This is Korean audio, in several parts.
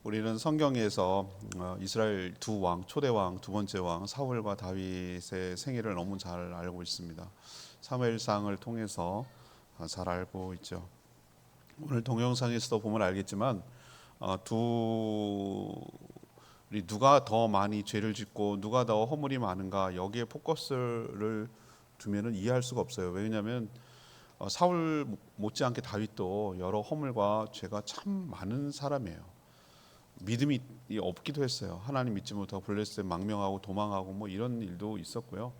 우리는 성경에서 이스라엘 두 왕, 초대 왕, 두 번째 왕 사울과 다윗의 생애를 너무 잘 알고 있습니다. 사무엘상을 통해서 잘 알고 있죠. 오늘 동영상에서도 보면 알겠지만 둘이 누가 더 많이 죄를 짓고 누가 더 허물이 많은가 여기에 포커스를 두면은 이해할 수가 없어요. 왜냐하면 사울 못지않게 다윗도 여러 허물과 죄가 참 많은 사람이에요. 믿음이 없기도 했어요. 하나님 믿지 못하고 블레셋 망명하고 도망하고 뭐 이런 일도 있었고요.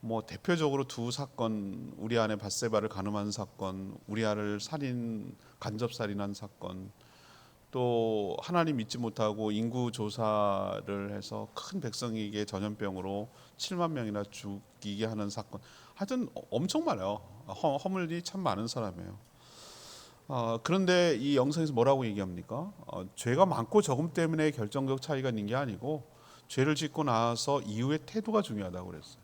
뭐 대표적으로 두 사건, 우리아의 밧세바를 간음한 사건, 우리아를 간접 살인한 사건, 또 하나님 믿지 못하고 인구 조사를 해서 큰 백성에게 전염병으로 7만 명이나 죽이게 하는 사건. 하여튼 엄청 많아요. 허물이 참 많은 사람이에요. 그런데 이 영상에서 뭐라고 얘기합니까? 죄가 많고 적음 때문에 결정적 차이가 있는 게 아니고 죄를 짓고 나서 이후의 태도가 중요하다고 그랬어요.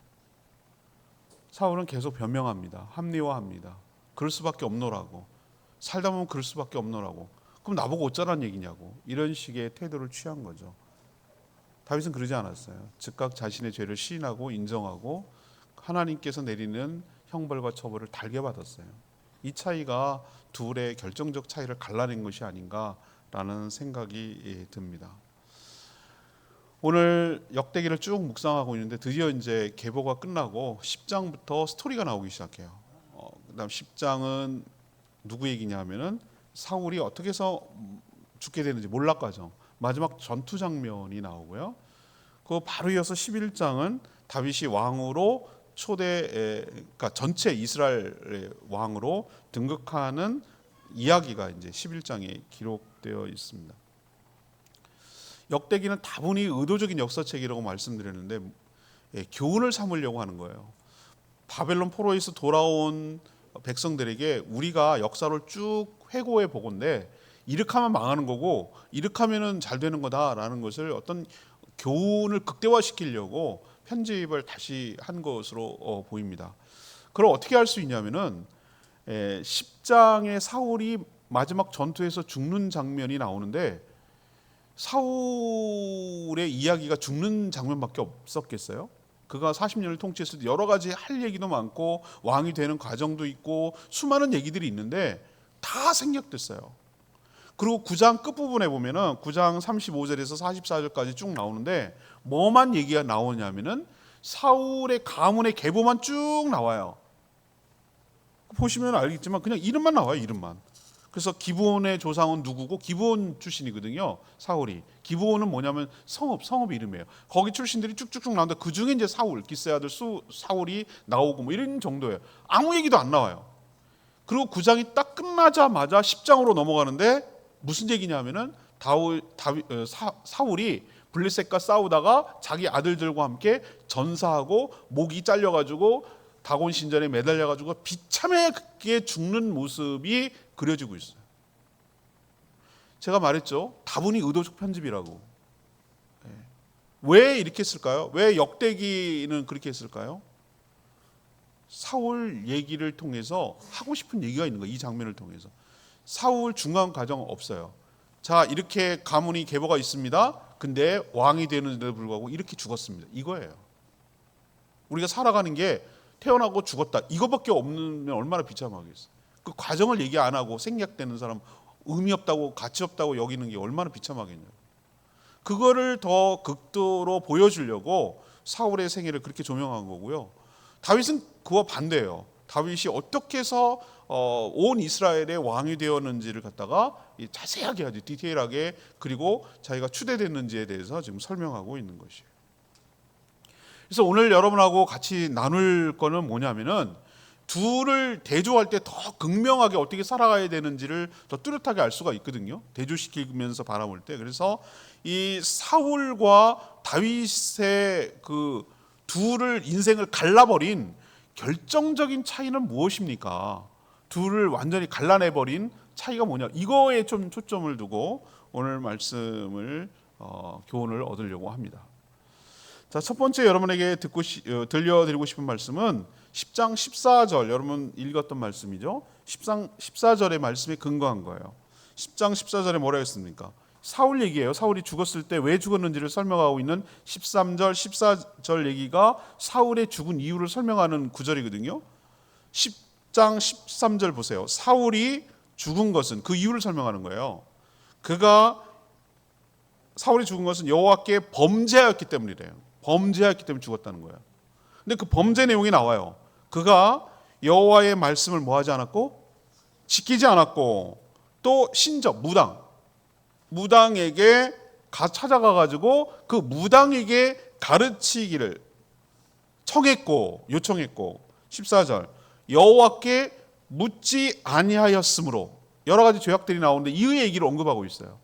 사울은 계속 변명합니다. 합리화합니다. 그럴 수밖에 없노라고. 살다 보면 그럴 수밖에 없노라고. 그럼 나보고 어쩌란 얘기냐고. 이런 식의 태도를 취한 거죠. 다윗은 그러지 않았어요. 즉각 자신의 죄를 시인하고 인정하고 하나님께서 내리는 형벌과 처벌을 달게 받았어요. 이 차이가 둘의 결정적 차이를 갈라낸 것이 아닌가라는 생각이 듭니다. 오늘 역대기를 쭉 묵상하고 있는데 드디어 이제 계보가 끝나고 10장부터 스토리가 나오기 시작해요. 그다음 10장은 누구 얘기냐 하면은 사울이 어떻게 해서 죽게 되는지 몰락과정, 마지막 전투 장면이 나오고요. 그 바로 이어서 11장은 다윗이 왕으로 그러니까 전체 이스라엘의 왕으로 등극하는 이야기가 이제 11장에 기록되어 있습니다. 역대기는 다분히 의도적인 역사책이라고 말씀드렸는데 교훈을 삼으려고 하는 거예요. 바벨론 포로에서 돌아온 백성들에게 우리가 역사를 쭉 회고해 보건데 이렇게 하면 망하는 거고 이렇게 하면은 잘 되는 거다라는 것을 어떤 교훈을 극대화시키려고 편집을 다시 한 것으로 보입니다. 그럼 어떻게 할 수 있냐면은 10장의 사울이 마지막 전투에서 죽는 장면이 나오는데 사울의 이야기가 죽는 장면밖에 없었겠어요? 그가 40년을 통치했을 때 여러 가지 할 얘기도 많고 왕이 되는 과정도 있고 수많은 얘기들이 있는데 다 생략됐어요. 그리고 9장 끝부분에 보면은 9장 35절에서 44절까지 쭉 나오는데 뭐만 얘기가 나오냐면은 사울의 가문의 계보만 쭉 나와요. 보시면 알겠지만 그냥 이름만 나와요. 이름만. 그래서 기브온의 조상은 누구고 기브온 출신이거든요. 사울이. 기브온은 뭐냐면 성읍 이름이에요. 거기 출신들이 쭉쭉쭉 나오는데 그 중에 이제 사울, 기스의 아들 사울이 나오고 뭐 이런 정도예요. 아무 얘기도 안 나와요. 그리고 9장이 딱 끝나자마자 10장으로 넘어가는데 무슨 얘기냐면은 사울이 블레셋과 싸우다가 자기 아들들과 함께 전사하고 목이 잘려가지고 다곤 신전에 매달려가지고 비참하게 죽는 모습이 그려지고 있어요. 제가 말했죠. 다분히 의도적 편집이라고. 왜 이렇게 했을까요? 왜 역대기는 그렇게 했을까요? 사울 얘기를 통해서 하고 싶은 얘기가 있는 거예요. 이 장면을 통해서. 사울 중간 과정 없어요. 자, 이렇게 가문이 계보가 있습니다. 근데 왕이 되는데도 불구하고 이렇게 죽었습니다. 이거예요. 우리가 살아가는 게 태어나고 죽었다. 이거밖에 없으면 얼마나 비참하겠어요. 그 과정을 얘기 안 하고 생략되는 사람, 의미 없다고 가치 없다고 여기는 게 얼마나 비참하겠냐고. 그거를 더 극도로 보여주려고 사울의 생애를 그렇게 조명한 거고요. 다윗은 그와 반대예요. 다윗이 어떻게 해서 온 이스라엘의 왕이 되었는지를 갖다가 자세하게 아주 디테일하게 그리고 자기가 추대됐는지에 대해서 지금 설명하고 있는 것이에요. 그래서 오늘 여러분하고 같이 나눌 거는 뭐냐면은 둘을 대조할 때 더 극명하게 어떻게 살아가야 되는지를 더 뚜렷하게 알 수가 있거든요. 대조시키면서 바라볼 때. 그래서 이 사울과 다윗의 그 둘을 인생을 갈라버린 결정적인 차이는 무엇입니까? 둘을 완전히 갈라내버린 차이가 뭐냐? 이거에 좀 초점을 두고 오늘 말씀을 교훈을 얻으려고 합니다. 자, 첫 번째 여러분에게 들려드리고 싶은 말씀은 10장 14절 여러분 읽었던 말씀이죠. 10장 14절의 말씀에 근거한 거예요. 10장 14절에 뭐라 했습니까? 사울 얘기예요. 사울이 죽었을 때 왜 죽었는지를 설명하고 있는 13절, 14절 얘기가 사울의 죽은 이유를 설명하는 구절이거든요. 10장 13절 보세요. 사울이 죽은 것은 그 이유를 설명하는 거예요. 사울이 죽은 것은 여호와께 범죄하였기 때문이래요. 범죄하였기 때문에 죽었다는 거예요. 근데 그 범죄 내용이 나와요. 그가 여호와의 말씀을 뭐하지 않았고 지키지 않았고 또 신적 무당에게 찾아가 가지고 그 무당에게 가르치기를 요청했고 14절 여호와께 묻지 아니하였으므로 여러 가지 죄악들이 나오는데 이의 얘기를 언급하고 있어요.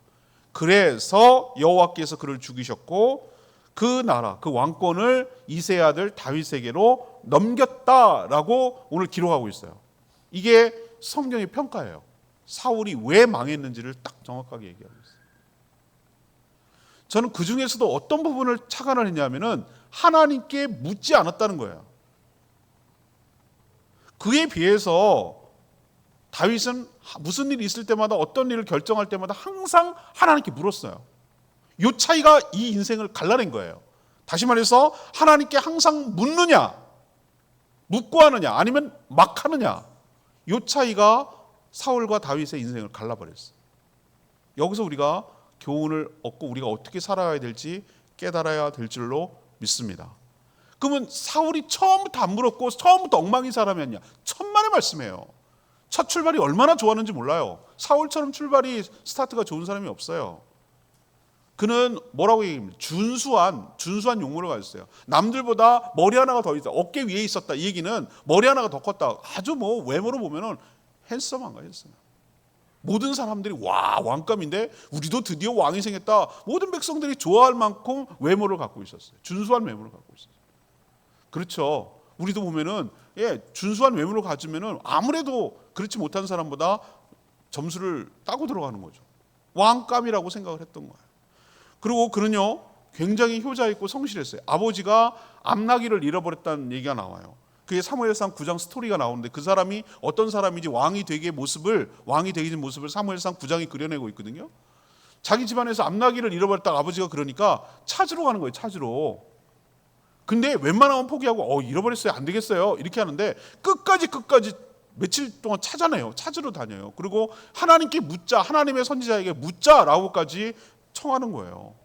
그래서 여호와께서 그를 죽이셨고 그 나라 그 왕권을 이새의 아들 다윗에게로 넘겼다라고 오늘 기록하고 있어요. 이게 성경의 평가예요. 사울이 왜 망했는지를 딱 정확하게 얘기하고 있어요. 저는 그 중에서도 어떤 부분을 착안을 했냐면은 하나님께 묻지 않았다는 거예요. 그에 비해서 다윗은 무슨 일이 있을 때마다 어떤 일을 결정할 때마다 항상 하나님께 물었어요. 이 차이가 이 인생을 갈라낸 거예요. 다시 말해서 하나님께 항상 묻느냐, 묻고 하느냐, 아니면 막 하느냐. 이 차이가 사울과 다윗의 인생을 갈라버렸어요. 여기서 우리가 교훈을 얻고 우리가 어떻게 살아야 될지 깨달아야 될 줄로 믿습니다. 그러면 사울이 처음부터 안 물었고 처음부터 엉망인 사람이었냐? 천만의 말씀이에요. 첫 출발이 얼마나 좋았는지 몰라요. 사울처럼 출발이 스타트가 좋은 사람이 없어요. 그는 뭐라고 얘기합니까? 준수한 용모를 가졌어요. 남들보다 머리 하나가 더 있다. 어깨 위에 있었다. 이 얘기는 머리 하나가 더 컸다. 아주 외모로 보면은 핸섬한 거예요. 모든 사람들이 와 왕감인데 우리도 드디어 왕이 생겼다. 모든 백성들이 좋아할 만큼 외모를 갖고 있었어요. 준수한 외모를 갖고 있었어요. 그렇죠. 우리도 보면은 준수한 외모를 가지면은 아무래도 그렇지 못한 사람보다 점수를 따고 들어가는 거죠. 왕감이라고 생각을 했던 거예요. 그리고 그는요 굉장히 효자 있고 성실했어요. 아버지가 암나기를 잃어버렸다는 얘기가 나와요. 그게 사무엘상 9장 스토리가 나오는데 그 사람이 어떤 사람인지 왕이 되기 전 모습을 사무엘상 9장이 그려내고 있거든요. 자기 집안에서 암나기를 잃어버렸다가 아버지가 그러니까 찾으러 가는 거예요. 찾으러. 근데 웬만하면 포기하고 잃어버렸어요. 안 되겠어요. 이렇게 하는데 끝까지 며칠 동안 찾아내요. 찾으러 다녀요. 그리고 하나님께 묻자, 하나님의 선지자에게 묻자라고까지 청하는 거예요.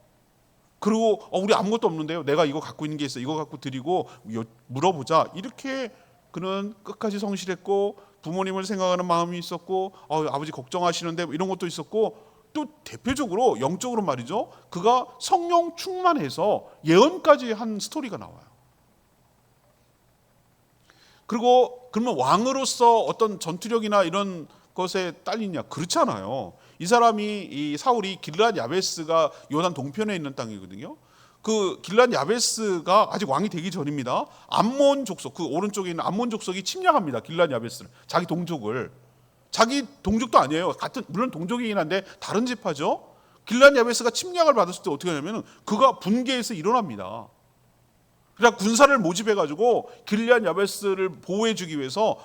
그리고 우리 아무것도 없는데요. 내가 이거 갖고 있는 게 있어. 이거 갖고 드리고 물어보자. 이렇게 그는 끝까지 성실했고 부모님을 생각하는 마음이 있었고 아버지 걱정하시는데 이런 것도 있었고 또 대표적으로 영적으로 말이죠. 그가 성령 충만해서 예언까지 한 스토리가 나와요. 그리고 그러면 왕으로서 어떤 전투력이나 이런 것에 딸리냐? 그렇지 않아요. 이 사울이 길르앗 야베스가 요단 동편에 있는 땅이거든요. 그 길르앗 야베스가 아직 왕이 되기 전입니다. 암몬 족속, 그 오른쪽에 있는 암몬 족속이 침략합니다. 길르앗 야베스를, 자기 동족도 아니에요. 물론 동족이긴 한데 다른 지파죠. 길르앗 야베스가 침략을 받았을 때 어떻게 하냐면 그가 분개해서 일어납니다. 그러니까 군사를 모집해 가지고 길르앗 야베스를 보호해 주기 위해서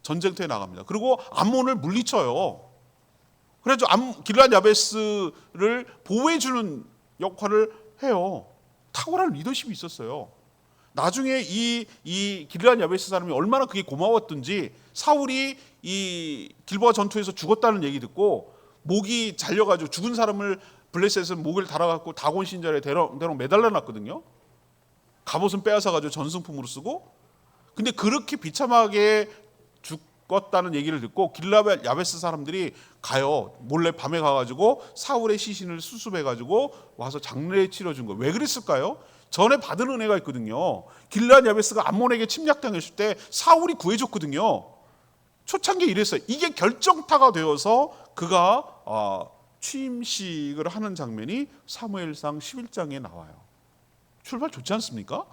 전쟁터에 나갑니다. 그리고 암몬을 물리쳐요. 그래서 길르앗 야베스를 보호해 주는 역할을 해요. 탁월한 리더십이 있었어요. 나중에 이 길르앗 야베스 사람이 얼마나 그게 고마웠던지 사울이 이 길보아 전투에서 죽었다는 얘기 듣고 목이 잘려가지고 죽은 사람을 블레셋에서 목을 달아갖고 다곤 신전에 대롱 매달려놨거든요. 갑옷은 빼앗아가지고 전승품으로 쓰고. 근데 그렇게 비참하게 죽었다는 얘기를 듣고 길르앗 야베스 사람들이 가요. 몰래 밤에 가가지고 사울의 시신을 수습해가지고 와서 장례 치러준 거예요. 왜 그랬을까요? 전에 받은 은혜가 있거든요. 길르앗 야베스가 암몬에게 침략당했을 때 사울이 구해줬거든요. 초창기에 이랬어요. 이게 결정타가 되어서 그가 취임식을 하는 장면이 사무엘상 11장에 나와요. 출발 좋지 않습니까?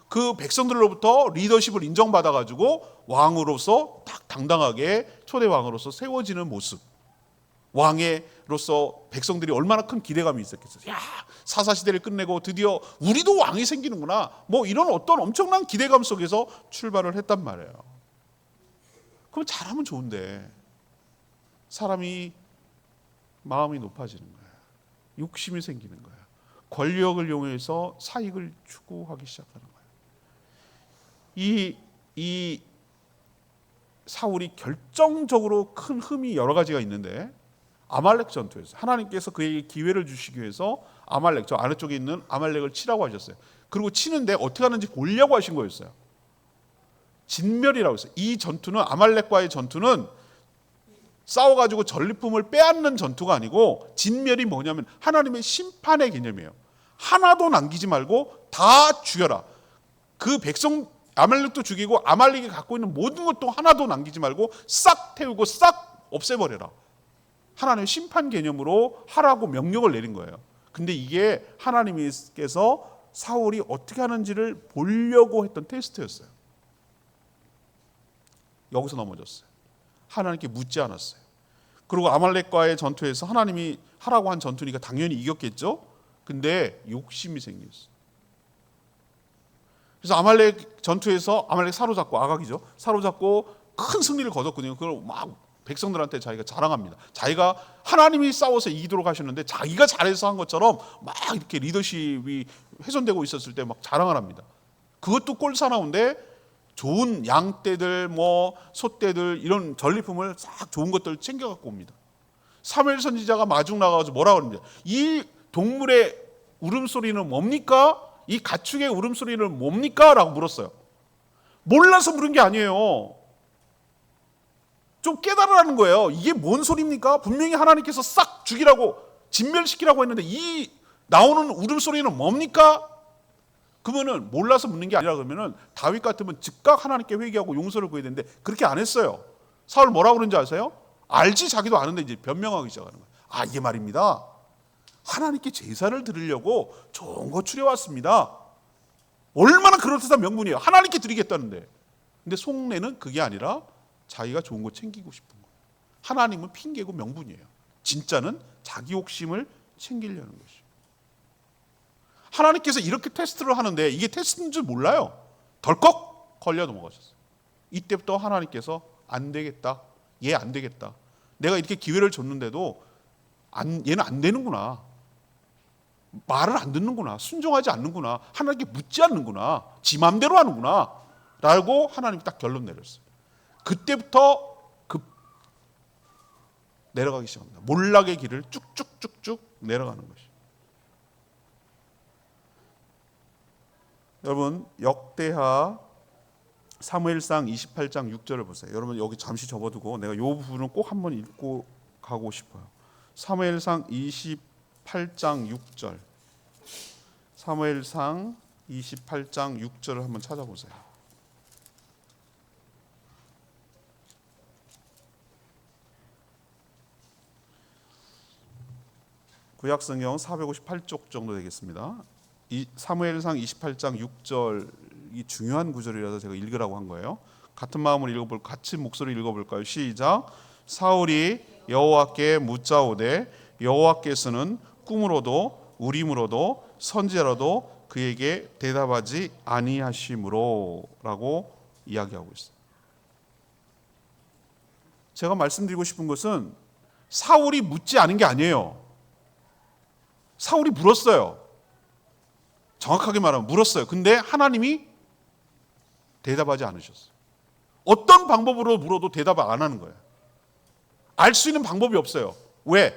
그 백성들로부터 리더십을 인정받아가지고 왕으로서 딱 당당하게 초대 왕으로서 세워지는 모습. 왕으로서 백성들이 얼마나 큰 기대감이 있었겠어요. 야, 사사시대를 끝내고 드디어 우리도 왕이 생기는구나. 이런 어떤 엄청난 기대감 속에서 출발을 했단 말이에요. 그럼 잘하면 좋은데 사람이 마음이 높아지는 거예요. 욕심이 생기는 거예요. 권력을 이용해서 사익을 추구하기 시작하는 거예요. 이 사울이 결정적으로 큰 흠이 여러 가지가 있는데, 아말렉 전투에서 하나님께서 그에게 기회를 주시기 위해서 아말렉, 저 아래쪽에 있는 아말렉을 치라고 하셨어요. 그리고 치는데 어떻게 하는지 보려고 하신 거였어요. 진멸이라고 했어요. 이 전투는, 아말렉과의 전투는 싸워가지고 전리품을 빼앗는 전투가 아니고, 진멸이 뭐냐면 하나님의 심판의 개념이에요. 하나도 남기지 말고 다 죽여라. 그 백성 아말렉도 죽이고 아말렉이 갖고 있는 모든 것도 하나도 남기지 말고 싹 태우고 싹 없애버려라. 하나님의 심판 개념으로 하라고 명령을 내린 거예요. 근데 이게 하나님께서 사울이 어떻게 하는지를 보려고 했던 테스트였어요. 여기서 넘어졌어요. 하나님께 묻지 않았어요. 그리고 아말렉과의 전투에서 하나님이 하라고 한 전투니까 당연히 이겼겠죠. 근데 욕심이 생겼어요. 그래서 아말렉 전투에서 아말렉 사로잡고, 아각이죠, 사로잡고 큰 승리를 거뒀거든요. 그걸 막 백성들한테 자기가 자랑합니다. 자기가 하나님이 싸워서 이기도록 하셨는데 자기가 잘해서 한 것처럼 막 이렇게 리더십이 훼손되고 있었을 때 막 자랑을 합니다. 그것도 꼴사나운데 좋은 양떼들, 뭐 소떼들, 이런 전리품을 싹 좋은 것들을 챙겨 갖고 옵니다. 사무엘 선지자가 마중 나가서 뭐라고 합니다. 이 동물의 울음소리는 뭡니까? 이 가축의 울음소리는 뭡니까? 라고 물었어요. 몰라서 물은 게 아니에요. 좀 깨달으라는 거예요. 이게 뭔 소리입니까? 분명히 하나님께서 싹 죽이라고, 진멸시키라고 했는데 이 나오는 울음소리는 뭡니까? 그러면은 몰라서 묻는 게 아니라, 그러면은 다윗 같으면 즉각 하나님께 회개하고 용서를 구해야 되는데 그렇게 안 했어요. 사울 뭐라고 그런지 아세요? 알지, 자기도 아는데 이제 변명하기 시작하는 거예요. 아, 이게 말입니다, 하나님께 제사를 드리려고 좋은 거 추려왔습니다. 얼마나 그럴듯한 명분이에요. 하나님께 드리겠다는데. 근데 속내는 그게 아니라 자기가 좋은 거 챙기고 싶은 거예요. 하나님은 핑계고 명분이에요. 진짜는 자기 욕심을 챙기려는 것이에요. 하나님께서 이렇게 테스트를 하는데 이게 테스트인 줄 몰라요. 덜컥 걸려 넘어가셨어요. 이때부터 하나님께서 안 되겠다, 얘 안 되겠다, 내가 이렇게 기회를 줬는데도 얘는 안 되는구나, 말을 안 듣는구나, 순종하지 않는구나, 하나님께 묻지 않는구나, 지 맘대로 하는구나 라고 하나님이 딱 결론 내렸어요. 그때부터 내려가기 시작합니다. 몰락의 길을 쭉쭉쭉쭉 내려가는 것이. 여러분, 역대하 사무엘상 28장 6절을 보세요. 여러분 여기 잠시 접어두고 내가 이 부분은 꼭 한번 읽고 가고 싶어요. 사무엘상 28장 6절. 사무엘상 28장 6절을 한번 찾아보세요. 구약성경 458쪽 정도 되겠습니다. 이 사무엘상 28장 6절이 중요한 구절이라서 제가 읽으라고 한 거예요. 같은 마음으로 읽어볼, 같이 목소리 읽어볼까요? 시작. 사울이 여호와께 묻자오되 여호와께서는 꿈으로도 우림으로도 선지자로도 그에게 대답하지 아니하심으로 라고 이야기하고 있어요. 제가 말씀드리고 싶은 것은 사울이 묻지 않은 게 아니에요. 사울이 물었어요. 정확하게 말하면 물었어요. 근데 하나님이 대답하지 않으셨어요. 어떤 방법으로 물어도 대답을 안 하는 거예요. 알 수 있는 방법이 없어요. 왜?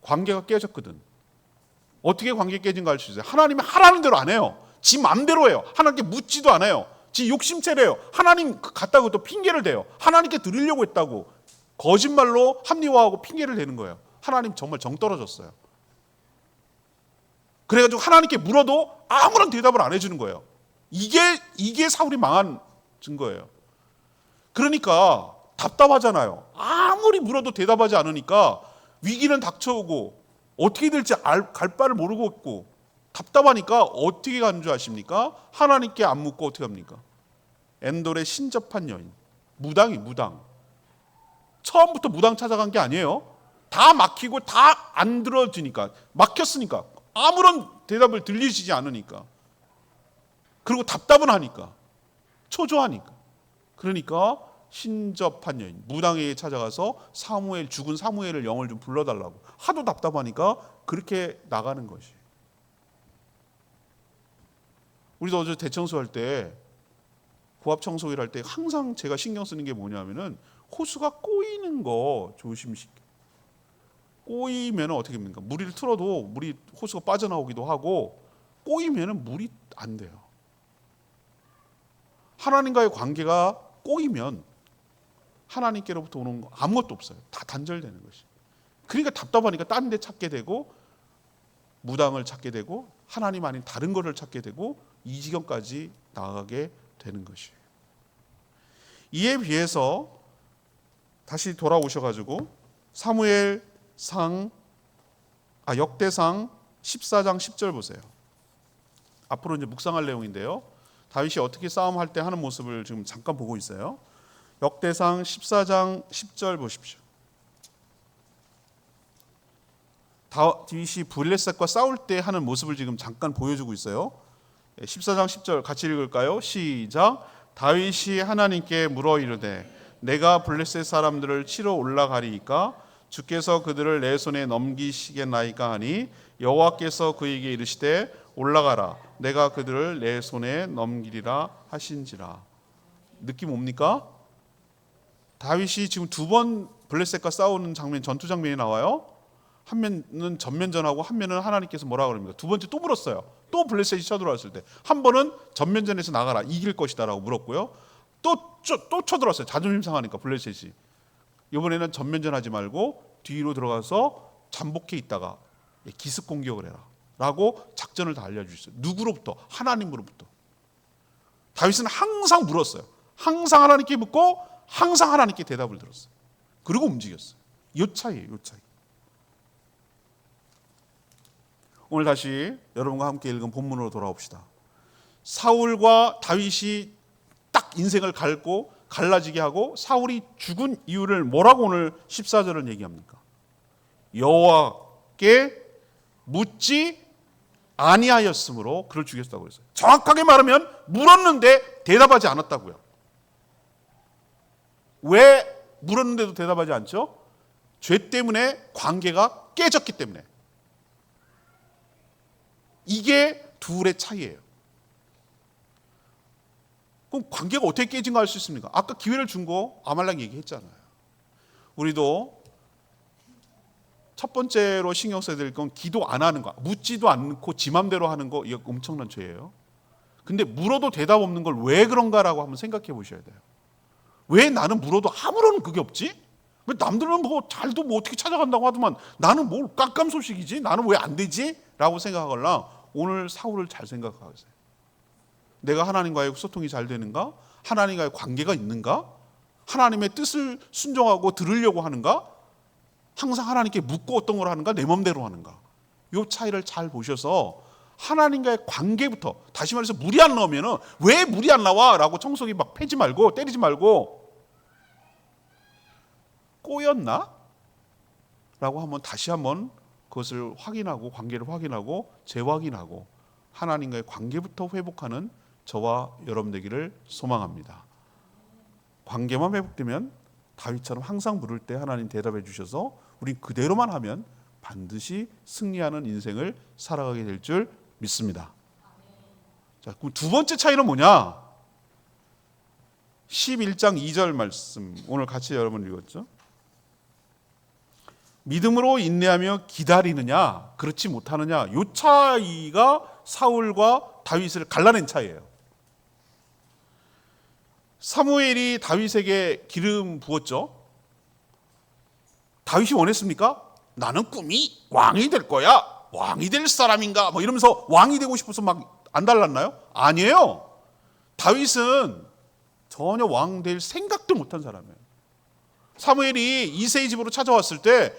관계가 깨졌거든. 어떻게 관계 깨진가 알 수 있어요. 하나님이 하라는 대로 안 해요. 지 맘대로 해요. 하나님께 묻지도 않아요. 지 욕심채래요. 하나님 갔다고 또 핑계를 대요. 하나님께 드리려고 했다고 거짓말로 합리화하고 핑계를 대는 거예요. 하나님 정말 정 떨어졌어요. 그래가지고 하나님께 물어도 아무런 대답을 안 해주는 거예요. 이게 사울이 망한 증거예요. 그러니까 답답하잖아요. 아무리 물어도 대답하지 않으니까 위기는 닥쳐오고 어떻게 될지 갈 바를 모르고 있고 답답하니까 어떻게 가는 줄 아십니까? 하나님께 안 묻고 어떻게 합니까? 엔돌의 신접한 여인, 무당. 처음부터 무당 찾아간 게 아니에요. 다 막히고 다 안 들어지니까, 막혔으니까, 아무런 대답을 들리시지 않으니까, 그리고 답답은 하니까, 초조하니까. 그러니까 신접한 여인, 무당에게 찾아가서 죽은 사무엘을 영을 좀 불러달라고. 하도 답답하니까 그렇게 나가는 것이. 우리도 어제 대청소할 때, 고압 청소기를 할 때 항상 제가 신경 쓰는 게 뭐냐면은 호수가 꼬이는 거 조심시켜. 꼬이면 어떻게 됩니까? 물을 틀어도 물이 호수가 빠져나오기도 하고, 꼬이면 물이 안 돼요. 하나님과의 관계가 꼬이면 하나님께로부터 오는 거 아무것도 없어요. 다 단절되는 것이. 그러니까 답답하니까 딴 데 찾게 되고, 무당을 찾게 되고, 하나님 아닌 다른 것을 찾게 되고, 이 지경까지 나아가게 되는 것이에요. 이에 비해서 다시 돌아오셔가지고 역대상 14장 10절 보세요. 앞으로 이제 묵상할 내용인데요. 다윗이 어떻게 싸움할 때 하는 모습을 지금 잠깐 보고 있어요. 역대상 14장 10절 보십시오. 다윗이 블레셋과 싸울 때 하는 모습을 지금 잠깐 보여주고 있어요. 14장 10절 같이 읽을까요? 시작. 다윗이 하나님께 물어 이르되 내가 블레셋 사람들을 치러 올라가리이까 주께서 그들을 내 손에 넘기시겠나이까 하니 여호와께서 그에게 이르시되 올라가라 내가 그들을 내 손에 넘기리라 하신지라. 느낌 옵니까? 다윗이 지금 두 번 블레셋과 싸우는 장면, 전투 장면이 나와요. 한 면은 전면전하고 한 면은 하나님께서 뭐라 그럽니까? 두 번째 또 물었어요. 또 블레셋이 쳐들어왔을 때 한 번은 전면전에서 나가라 이길 것이다라고 물었고요. 또 쳐들어왔어요. 자존심 상하니까 블레셋이. 이번에는 전면전하지 말고 뒤로 들어가서 잠복해 있다가 기습 공격을 해라 라고 작전을 다 알려주셨어요. 누구로부터? 하나님으로부터. 다윗은 항상 물었어요. 항상 하나님께 묻고 항상 하나님께 대답을 들었어요. 그리고 움직였어요. 이 차이예요. 이 차이. 오늘 다시 여러분과 함께 읽은 본문으로 돌아옵시다. 사울과 다윗이 딱 인생을 갈라지게 하고 사울이 죽은 이유를 뭐라고 오늘 14절은 얘기합니까? 여호와께 묻지 아니하였으므로 그를 죽였다고 했어요. 정확하게 말하면 물었는데 대답하지 않았다고요. 왜 물었는데도 대답하지 않죠? 죄 때문에 관계가 깨졌기 때문에. 이게 둘의 차이예요. 그럼 관계가 어떻게 깨진가 알 수 있습니까? 아까 기회를 준 거 아말렉 얘기했잖아요. 우리도 첫 번째로 신경 써야 될 건 기도 안 하는 거, 묻지도 않고 지 맘대로 하는 거, 이거 엄청난 죄예요. 근데 물어도 대답 없는 걸 왜 그런가라고 한번 생각해 보셔야 돼요. 왜 나는 물어도 아무런 그게 없지? 왜 남들은 뭐 잘도 뭐 어떻게 찾아간다고 하더만 나는 뭘 깜깜소식이지? 나는 왜 안 되지? 라고 생각하거나 오늘 사울을 잘 생각하세요. 내가 하나님과의 소통이 잘 되는가? 하나님과의 관계가 있는가? 하나님의 뜻을 순종하고 들으려고 하는가? 항상 하나님께 묻고 어떤 걸 하는가? 내 맘대로 하는가? 이 차이를 잘 보셔서 하나님과의 관계부터, 다시 말해서 물이 안 나오면 왜 물이 안 나와? 라고 청소기 막 패지 말고 때리지 말고 꼬였나? 라고 다시 한번 그것을 확인하고 관계를 확인하고 재확인하고 하나님과의 관계부터 회복하는 저와 여러분 되기를 소망합니다. 관계만 회복되면 다윗처럼 항상 물을 때 하나님 대답해 주셔서 우리 그대로만 하면 반드시 승리하는 인생을 살아가게 될 줄 믿습니다. 자, 그럼 두 번째 차이는 뭐냐? 11장 2절 말씀 오늘 같이 여러분 읽었죠? 믿음으로 인내하며 기다리느냐 그렇지 못하느냐 이 차이가 사울과 다윗을 갈라낸 차이예요. 사무엘이 다윗에게 기름 부었죠. 다윗이 원했습니까? 나는 꿈이 왕이 될 거야. 왕이 될 사람인가? 뭐 이러면서 왕이 되고 싶어서 막 안 달랐나요? 아니에요. 다윗은 전혀 왕 될 생각도 못한 사람이에요. 사무엘이 이새의 집으로 찾아왔을 때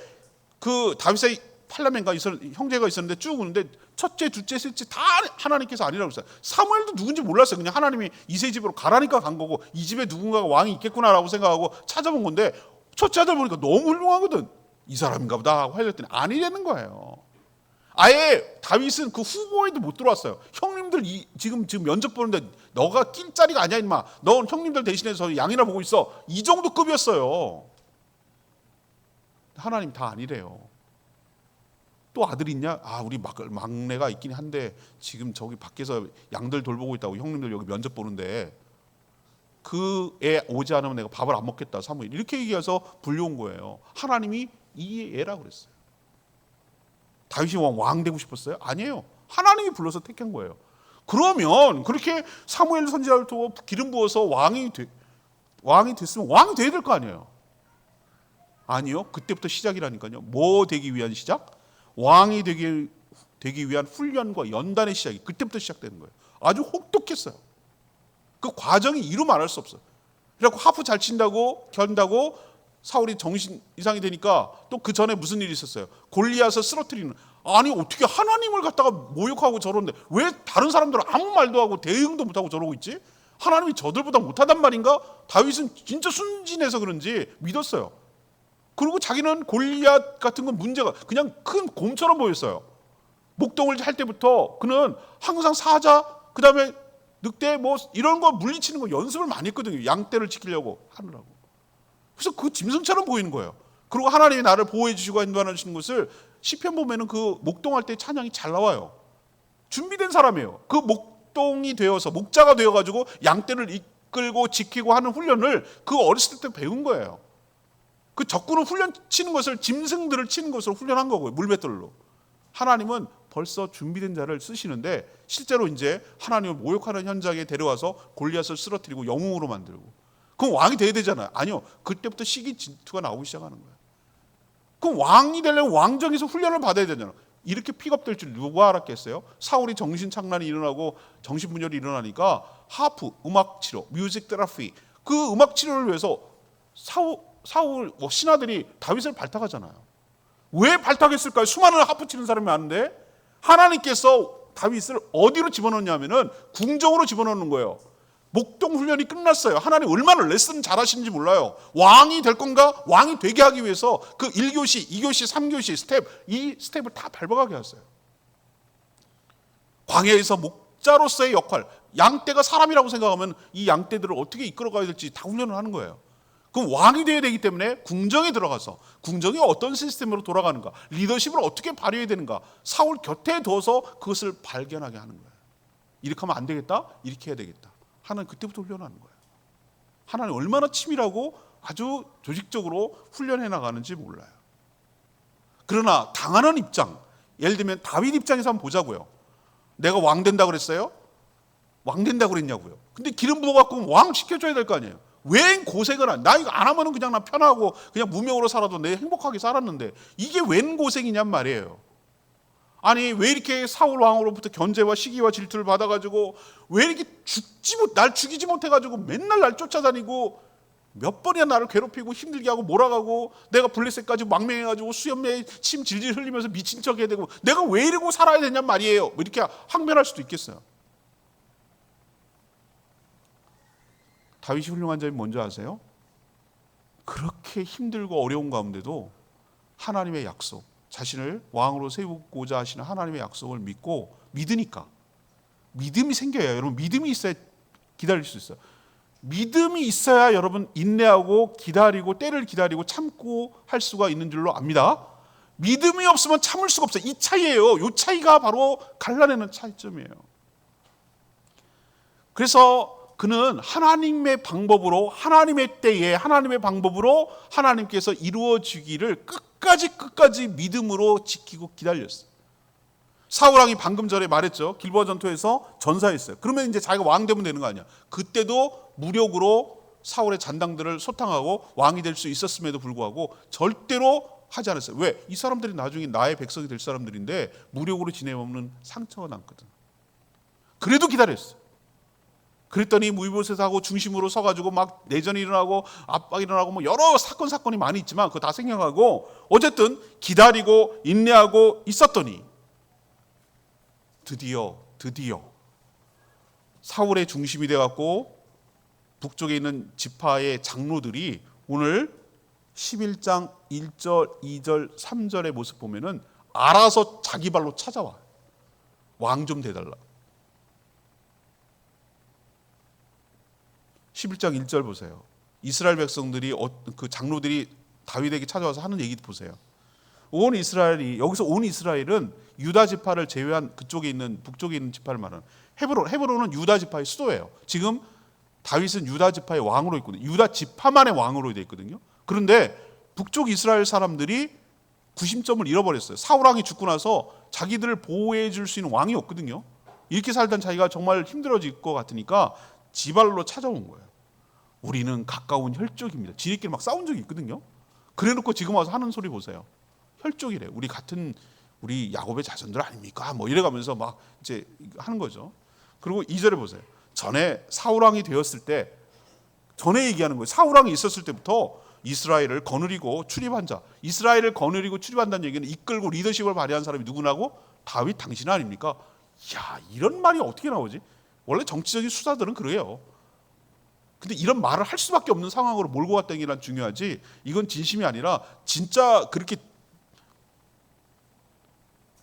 그 다윗의 팔라멘가 형제가 있었는데 쭉 오는데 첫째, 둘째, 셋째 다 하나님께서 아니라고 했어요. 사무엘도 누군지 몰랐어요. 그냥 하나님이 이새의 집으로 가라니까 간 거고 이 집에 누군가가 왕이 있겠구나라고 생각하고 찾아본 건데 첫째 아들 보니까 너무 훌륭하거든. 이 사람인가 보다 하고 하려더니 아니라는 거예요. 아예 다윗은 그 후보에도 못 들어왔어요. 형님들 지금 면접 보는데 너가 낄 자리가 아니야 임마. 넌 형님들 대신해서 양이나 보고 있어. 이 정도 급이었어요. 하나님 다 아니래요. 또 아들이 있냐? 아, 우리 막내가 있긴 한데 지금 저기 밖에서 양들 돌보고 있다고 형님들 여기 면접 보는데 그 애 오지 않으면 내가 밥을 안 먹겠다. 사무엘 이렇게 얘기해서 불려온 거예요. 하나님이 이 애라 그랬어요. 다윗이 왕 되고 싶었어요? 아니에요. 하나님이 불러서 택한 거예요. 그러면 그렇게 사무엘 선지자를 두고 기름 부어서 왕이 됐으면 왕이 돼야 될 거 아니에요. 아니요. 그때부터 시작이라니까요. 뭐 되기 위한 시작? 왕이 되기 위한 훈련과 연단의 시작이 그때부터 시작되는 거예요. 아주 혹독했어요. 그 과정이 이루 말할 수 없어요. 그래갖고 하프 잘 친다고 견다고 사울이 정신 이상이 되니까 또 그 전에 무슨 일이 있었어요? 골리앗을 쓰러뜨리는. 아니 어떻게 하나님을 갖다가 모욕하고 저러는데 왜 다른 사람들은 아무 말도 하고 대응도 못하고 저러고 있지? 하나님이 저들보다 못하단 말인가? 다윗은 진짜 순진해서 그런지 믿었어요. 그리고 자기는 골리앗 같은 건 문제가 그냥 큰 곰처럼 보였어요. 목동을 할 때부터 그는 항상 사자, 그 다음에 늑대 뭐 이런 거 물리치는 거 연습을 많이 했거든요. 양떼를 지키려고 하느라고. 그래서 그 짐승처럼 보이는 거예요. 그리고 하나님이 나를 보호해 주시고 인도하시는 것을 시편 보면은 그 목동할 때 찬양이 잘 나와요. 준비된 사람이에요. 그 목동이 되어서 목자가 되어가지고 양떼를 이끌고 지키고 하는 훈련을 그 어렸을 때 배운 거예요. 그 적군을 훈련 치는 것을 짐승들을 치는 것으로 훈련한 거고요. 물맷돌로. 하나님은 벌써 준비된 자를 쓰시는데 실제로 이제 하나님을 모욕하는 현장에 데려와서 골리앗을 쓰러뜨리고 영웅으로 만들고 그럼 왕이 돼야 되잖아요. 아니요. 그때부터 시기 질투가 나오기 시작하는 거예요. 그럼 왕이 되려면 왕정에서 훈련을 받아야 되잖아요. 이렇게 픽업될 줄 누가 알았겠어요? 사울이 정신착란이 일어나고 정신분열이 일어나니까 하프, 음악치료, 뮤직 테라피 그 음악치료를 위해서 사울 신하들이 다윗을 발탁하잖아요. 왜 발탁했을까요? 수많은 하프 치는 사람이 많은데 하나님께서 다윗을 어디로 집어넣냐면은 궁정으로 집어넣는 거예요. 목동 훈련이 끝났어요. 하나님 얼마나 레슨 잘하시는지 몰라요. 왕이 될 건가? 왕이 되게 하기 위해서 그 1교시, 2교시, 3교시 스텝 이 스텝을 다 밟아가게 하세요. 광야에서 목자로서의 역할, 양떼가 사람이라고 생각하면 이 양떼들을 어떻게 이끌어가야 될지 다 훈련을 하는 거예요. 그럼 왕이 되어야 되기 때문에 궁정에 들어가서 궁정이 어떤 시스템으로 돌아가는가, 리더십을 어떻게 발휘해야 되는가, 사울 곁에 둬서 그것을 발견하게 하는 거예요. 이렇게 하면 안 되겠다, 이렇게 해야 되겠다. 하나님 그때부터 훈련하는 거예요. 하나님 얼마나 치밀하고 아주 조직적으로 훈련해 나가는지 몰라요. 그러나 당하는 입장, 예를 들면 다윗 입장에서 한번 보자고요. 내가 왕 된다 그랬어요? 왕 된다 그랬냐고요. 근데 기름 부어갖고 왕 시켜줘야 될 거 아니에요. 웬 고생을 나 이거 안 하면은 그냥 나 편하고 그냥 무명으로 살아도 내 행복하게 살았는데 이게 웬 고생이냔 말이에요. 아니 왜 이렇게 사울 왕으로부터 견제와 시기와 질투를 받아가지고 왜 이렇게 날 죽이지 못해가지고 맨날 날 쫓아다니고 몇 번이나 나를 괴롭히고 힘들게 하고 몰아가고 내가 블레셋까지 망명해가지고 수염에 침 질질 흘리면서 미친 척 해야 되고 내가 왜 이러고 살아야 되냔 말이에요. 뭐 이렇게 항변할 수도 있겠어요. 다윗이 훌륭한 점이 뭔지 아세요? 그렇게 힘들고 어려운 가운데도 하나님의 약속, 자신을 왕으로 세우고자 하시는 하나님의 약속을 믿고 믿으니까 믿음이 생겨요. 여러분 믿음이 있어야 기다릴 수 있어요. 믿음이 있어야 여러분 인내하고 기다리고 때를 기다리고 참고 할 수가 있는 줄로 압니다. 믿음이 없으면 참을 수가 없어요. 이 차이예요. 이 차이가 바로 갈라내는 차이점이에요. 그래서 그는 하나님의 방법으로 하나님의 때에 하나님의 방법으로 하나님께서 이루어지기를 끝까지 믿음으로 지키고 기다렸어요. 사울 왕이 방금 전에 말했죠. 길보아 전투에서 전사했어요. 그러면 이제 자기가 왕 되면 되는 거 아니야. 그때도 무력으로 사울의 잔당들을 소탕하고 왕이 될 수 있었음에도 불구하고 절대로 하지 않았어요. 왜? 이 사람들이 나중에 나의 백성이 될 사람들인데 무력으로 지내면 상처가 남거든. 그래도 기다렸어요. 그랬더니 무이보셋하고 중심으로 서가지고 막 내전이 일어나고 압박이 일어나고 뭐 여러 사건이 많이 있지만 그거 다 생략하고 어쨌든 기다리고 인내하고 있었더니 드디어 사울의 중심이 돼갖고 북쪽에 있는 지파의 장로들이 오늘 11장 1절, 2절, 3절의 모습 보면은 알아서 자기 발로 찾아와. 왕 좀 돼달라. 11장 1절 보세요. 이스라엘 백성들이 그 장로들이 다윗에게 찾아와서 하는 얘기 보세요. 온 이스라엘이, 여기서 온 이스라엘은 유다 지파를 제외한 그쪽에 있는 북쪽에 있는 지파를 말하는 헤브론은 유다 지파의 수도예요. 지금 다윗은 유다 지파의 왕으로 있거든요. 유다 지파만의 왕으로 되어 있거든요. 그런데 북쪽 이스라엘 사람들이 구심점을 잃어버렸어요. 사울 왕이 죽고 나서 자기들을 보호해 줄 수 있는 왕이 없거든요. 이렇게 살던 자기가 정말 힘들어질 것 같으니까 지발로 찾아온 거예요. 우리는 가까운 혈족입니다. 지네끼리 막 싸운 적이 있거든요. 그래놓고 지금 와서 하는 소리 보세요. 혈족이래. 우리 야곱의 자손들 아닙니까? 뭐 이래가면서 막 이제 하는 거죠. 그리고 2절에 보세요. 전에 사울 왕이 되었을 때, 전에 얘기하는 거예요. 사울 왕이 있었을 때부터 이스라엘을 거느리고 출입한 자, 이스라엘을 거느리고 출입한다는 얘기는 이끌고 리더십을 발휘한 사람이 누구나고 다윗 당신 아닙니까? 야, 이런 말이 어떻게 나오지? 원래 정치적인 수사들은 그래요. 근데 이런 말을 할 수밖에 없는 상황으로 몰고 갔다는 게 중요하지, 이건 진심이 아니라 진짜 그렇게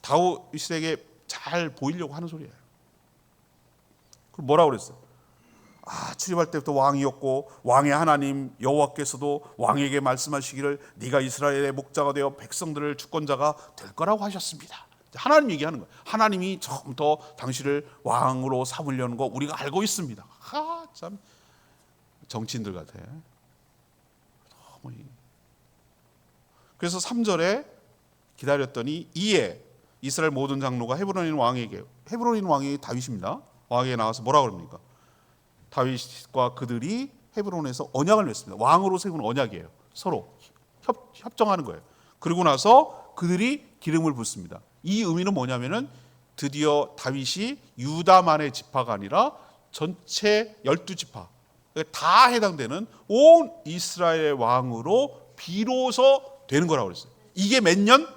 다윗에게 잘 보이려고 하는 소리예요. 그럼 뭐라고 그랬어? 출입할 때부터 왕이었고 왕의 하나님 여호와께서도 왕에게 말씀하시기를 네가 이스라엘의 목자가 되어 백성들을 주권자가 될 거라고 하셨습니다. 하나님 얘기하는 거예요. 하나님이 처음부터 당신을 왕으로 삼으려는 거 우리가 알고 있습니다. 참 정치인들 같아. 그래서 3절에 기다렸더니 이에 이스라엘 모든 장로가 헤브론인 왕이 다윗입니다. 왕에게 나와서 뭐라 그럽니까? 다윗과 그들이 헤브론에서 언약을 맺습니다. 왕으로 세운 언약이에요. 서로 협정하는 거예요. 그리고 나서 그들이 기름을 붓습니다. 이 의미는 뭐냐면은 드디어 다윗이 유다만의 지파가 아니라 전체 12지파 다 해당되는 온 이스라엘 왕으로 비로소 되는 거라고 그랬어요. 이게 몇 년?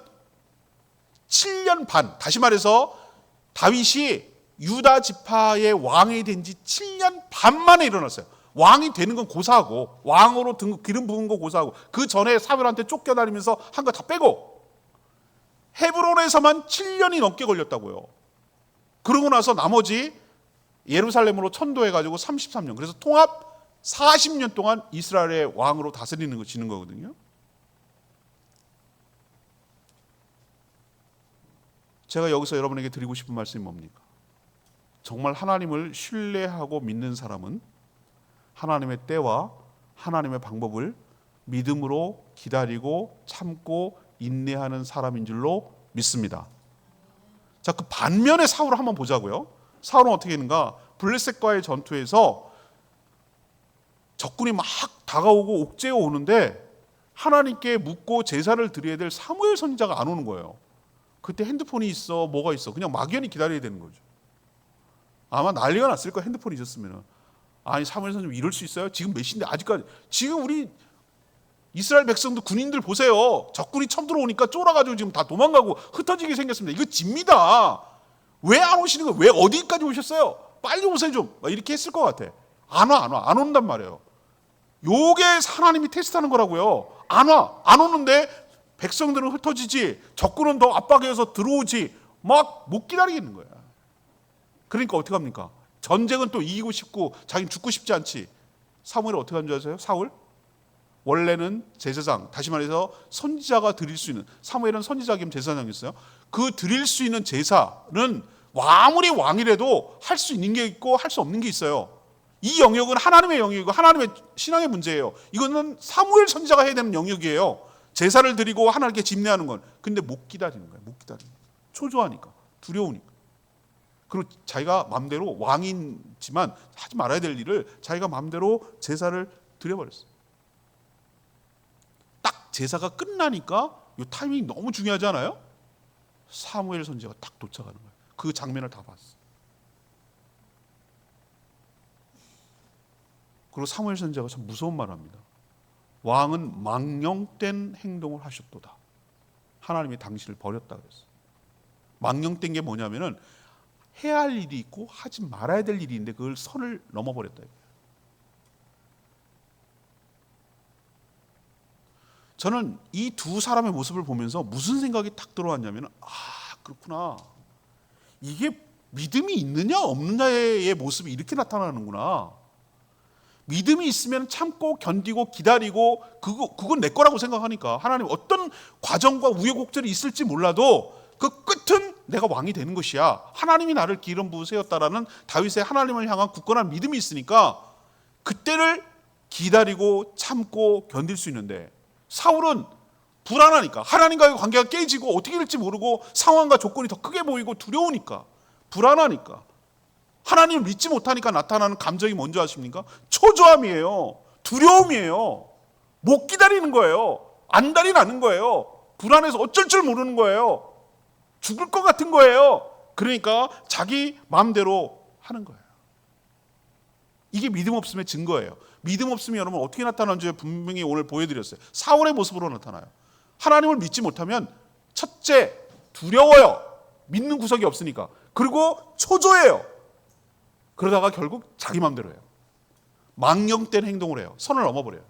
7년 반. 다시 말해서 다윗이 유다 지파의 왕이 된 지 7년 반 만에 일어났어요. 왕이 되는 건 고사하고, 왕으로 기름 부은 거 고사하고, 그 전에 사울한테 쫓겨다니면서 한 거 다 빼고 헤브론에서만 7년이 넘게 걸렸다고요. 그러고 나서 나머지 예루살렘으로 천도해가지고 33년, 그래서 통합 40년 동안 이스라엘의 왕으로 다스리는 거 지는 거거든요. 제가 여기서 여러분에게 드리고 싶은 말씀이 뭡니까? 정말 하나님을 신뢰하고 믿는 사람은 하나님의 때와 하나님의 방법을 믿음으로 기다리고 참고 인내하는 사람인 줄로 믿습니다. 자, 그 반면에 사울을 한번 보자고요. 사울은 어떻게 했는가? 블레셋과의 전투에서 적군이 막 다가오고 옥죄어 오는데 하나님께 묻고 제사를 드려야 될 사무엘 선지자가 안 오는 거예요. 그때 핸드폰이 있어, 뭐가 있어, 그냥 막연히 기다려야 되는 거죠. 아마 난리가 났을 거야, 핸드폰이 있었으면. 아니, 사무엘 선지자 이럴 수 있어요? 지금 몇 시인데 아직까지. 지금 우리 이스라엘 백성들, 군인들 보세요. 적군이 처음 들어오니까 쫄아가지고 지금 다 도망가고 흩어지게 생겼습니다. 이거 집니다. 왜 안 오시는 거예요? 왜 어디까지 오셨어요? 빨리 오세요 좀. 이렇게 했을 것 같아. 안 온단 말이에요. 요게 하나님이 테스트하는 거라고요. 안 오는데 백성들은 흩어지지, 적군은 더 압박해서 들어오지, 막 못 기다리겠는 거야. 그러니까 어떻게 합니까? 전쟁은 또 이기고 싶고 자기는 죽고 싶지 않지. 사무엘은 어떻게 한 줄 아세요? 사울? 원래는 제사장, 다시 말해서 선지자가 드릴 수 있는, 사무엘은 선지자 겸 제사장이었어요. 그 드릴 수 있는 제사는 아무리 왕이라도 할 수 있는 게 있고 할 수 없는 게 있어요. 이 영역은 하나님의 영역이고 하나님의 신앙의 문제예요. 이거는 사무엘 선지자가 해야 되는 영역이에요. 제사를 드리고 하나님께 집례하는 건. 근데 못 기다리는 거예요. 못 기다리는 거예요. 초조하니까, 두려우니까. 그리고 자기가 마음대로 왕이지만 하지 말아야 될 일을 자기가 마음대로 제사를 드려버렸어요. 딱 제사가 끝나니까 이 타이밍이 너무 중요하지 않아요? 사무엘 선지자가 딱 도착하는 거예요. 그 장면을 다 봤어요. 그리고 사무엘 선지자가 참 무서운 말을 합니다. 왕은 망령된 행동을 하셨도다. 하나님이 당신을 버렸다 그랬어요. 망령된 게 뭐냐면은 해야 할 일이 있고 하지 말아야 될 일이 있는데 그걸 선을 넘어버렸다. 저는 이 두 사람의 모습을 보면서 무슨 생각이 딱 들어왔냐면, 그렇구나. 이게 믿음이 있느냐 없느냐의 모습이 이렇게 나타나는구나. 믿음이 있으면 참고 견디고 기다리고 그건 내 거라고 생각하니까 하나님 어떤 과정과 우여곡절이 있을지 몰라도 그 끝은 내가 왕이 되는 것이야. 하나님이 나를 기름 부으세웠다라는 다윗의 하나님을 향한 굳건한 믿음이 있으니까 그때를 기다리고 참고 견딜 수 있는데, 사울은 불안하니까, 하나님과의 관계가 깨지고 어떻게 될지 모르고 상황과 조건이 더 크게 보이고 두려우니까, 불안하니까, 하나님을 믿지 못하니까 나타나는 감정이 뭔지 아십니까? 초조함이에요. 두려움이에요. 못 기다리는 거예요. 안달이 나는 거예요. 불안해서 어쩔 줄 모르는 거예요. 죽을 것 같은 거예요. 그러니까 자기 마음대로 하는 거예요. 이게 믿음 없음의 증거예요. 믿음 없으면 여러분 어떻게 나타나는지 분명히 오늘 보여드렸어요. 사울의 모습으로 나타나요. 하나님을 믿지 못하면 첫째, 두려워요. 믿는 구석이 없으니까. 그리고 초조해요. 그러다가 결국 자기 마음대로 해요. 망령된 행동을 해요. 선을 넘어버려요.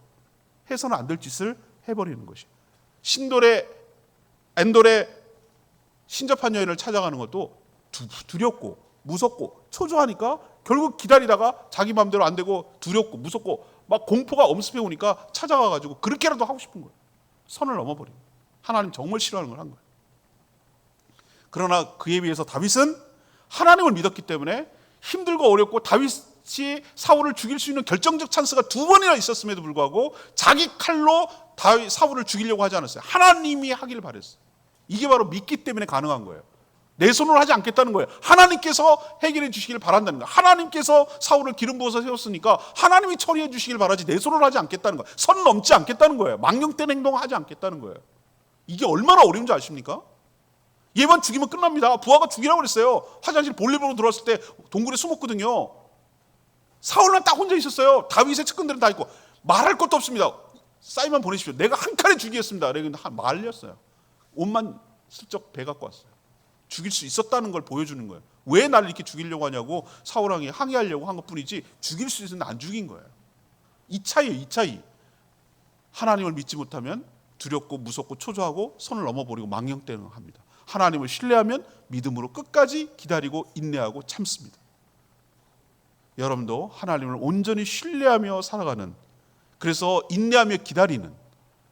해서는 안 될 짓을 해버리는 것이. 엔돌의 신접한 여인을 찾아가는 것도 두렵고 무섭고 초조하니까 결국 기다리다가 자기 마음대로 안 되고 두렵고 무섭고 막 공포가 엄습해 오니까 찾아가가지고 그렇게라도 하고 싶은 거예요. 선을 넘어버린 거예요. 하나님 정말 싫어하는 걸 한 거예요. 그러나 그에 비해서 다윗은 하나님을 믿었기 때문에 힘들고 어렵고 다윗이 사울을 죽일 수 있는 결정적 찬스가 2번이나 있었음에도 불구하고 자기 칼로 사울을 죽이려고 하지 않았어요. 하나님이 하길 바랬어요. 이게 바로 믿기 때문에 가능한 거예요. 내 손으로 하지 않겠다는 거예요. 하나님께서 해결해 주시길 바란다는 거예요. 하나님께서 사울을 기름 부어서 세웠으니까 하나님이 처리해 주시길 바라지 내 손으로 하지 않겠다는 거예요. 선 넘지 않겠다는 거예요. 망령된 행동을 하지 않겠다는 거예요. 이게 얼마나 어려운 줄 아십니까? 얘만 죽이면 끝납니다. 부하가 죽이라고 그랬어요. 화장실 볼일 보러 들어왔을 때 동굴에 숨었거든요. 사울만 딱 혼자 있었어요. 다윗의 측근들은 다 있고 말할 것도 없습니다. 싸이만 보내십시오. 내가 한 칼에 죽이겠습니다. 근데 말렸어요. 옷만 슬쩍 배 갖고 왔어요. 죽일 수 있었다는 걸 보여주는 거예요. 왜 나를 이렇게 죽이려고 하냐고 사울왕이 항의하려고 한 것뿐이지 죽일 수 있었는데 안 죽인 거예요. 이 차이예요. 이 차이. 하나님을 믿지 못하면 두렵고 무섭고 초조하고 선을 넘어버리고 망령되는 합니다. 하나님을 신뢰하면 믿음으로 끝까지 기다리고 인내하고 참습니다. 여러분도 하나님을 온전히 신뢰하며 살아가는, 그래서 인내하며 기다리는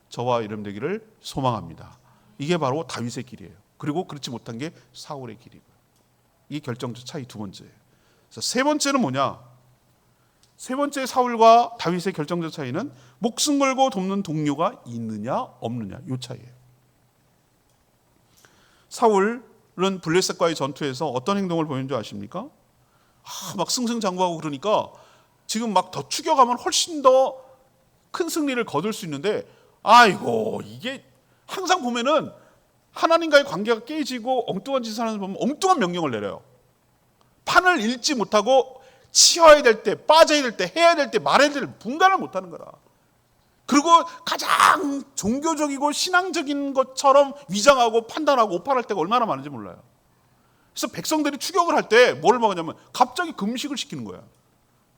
저와 여러분 되기를 소망합니다. 이게 바로 다윗의 길이에요. 그리고 그렇지 못한 게 사울의 길이고요. 이게 결정적 차이 2번째예요. 그래서 3번째는 뭐냐? 3번째 사울과 다윗의 결정적 차이는 목숨 걸고 돕는 동료가 있느냐 없느냐, 이 차이예요. 사울은 블레셋과의 전투에서 어떤 행동을 보이는 줄 아십니까? 막 승승장구하고 그러니까 지금 막 더 추격하면 훨씬 더 큰 승리를 거둘 수 있는데, 아이고 이게 항상 보면은 하나님과의 관계가 깨지고 엉뚱한 짓을 하는 걸 보면 엉뚱한 명령을 내려요. 판을 읽지 못하고 치어야 될 때, 빠져야 될 때, 해야 될 때, 말해야 될 때 분간을 못하는 거라. 그리고 가장 종교적이고 신앙적인 것처럼 위장하고 판단하고 오판할 때가 얼마나 많은지 몰라요. 그래서 백성들이 추격을 할 때 뭘 먹었냐면 갑자기 금식을 시키는 거예요.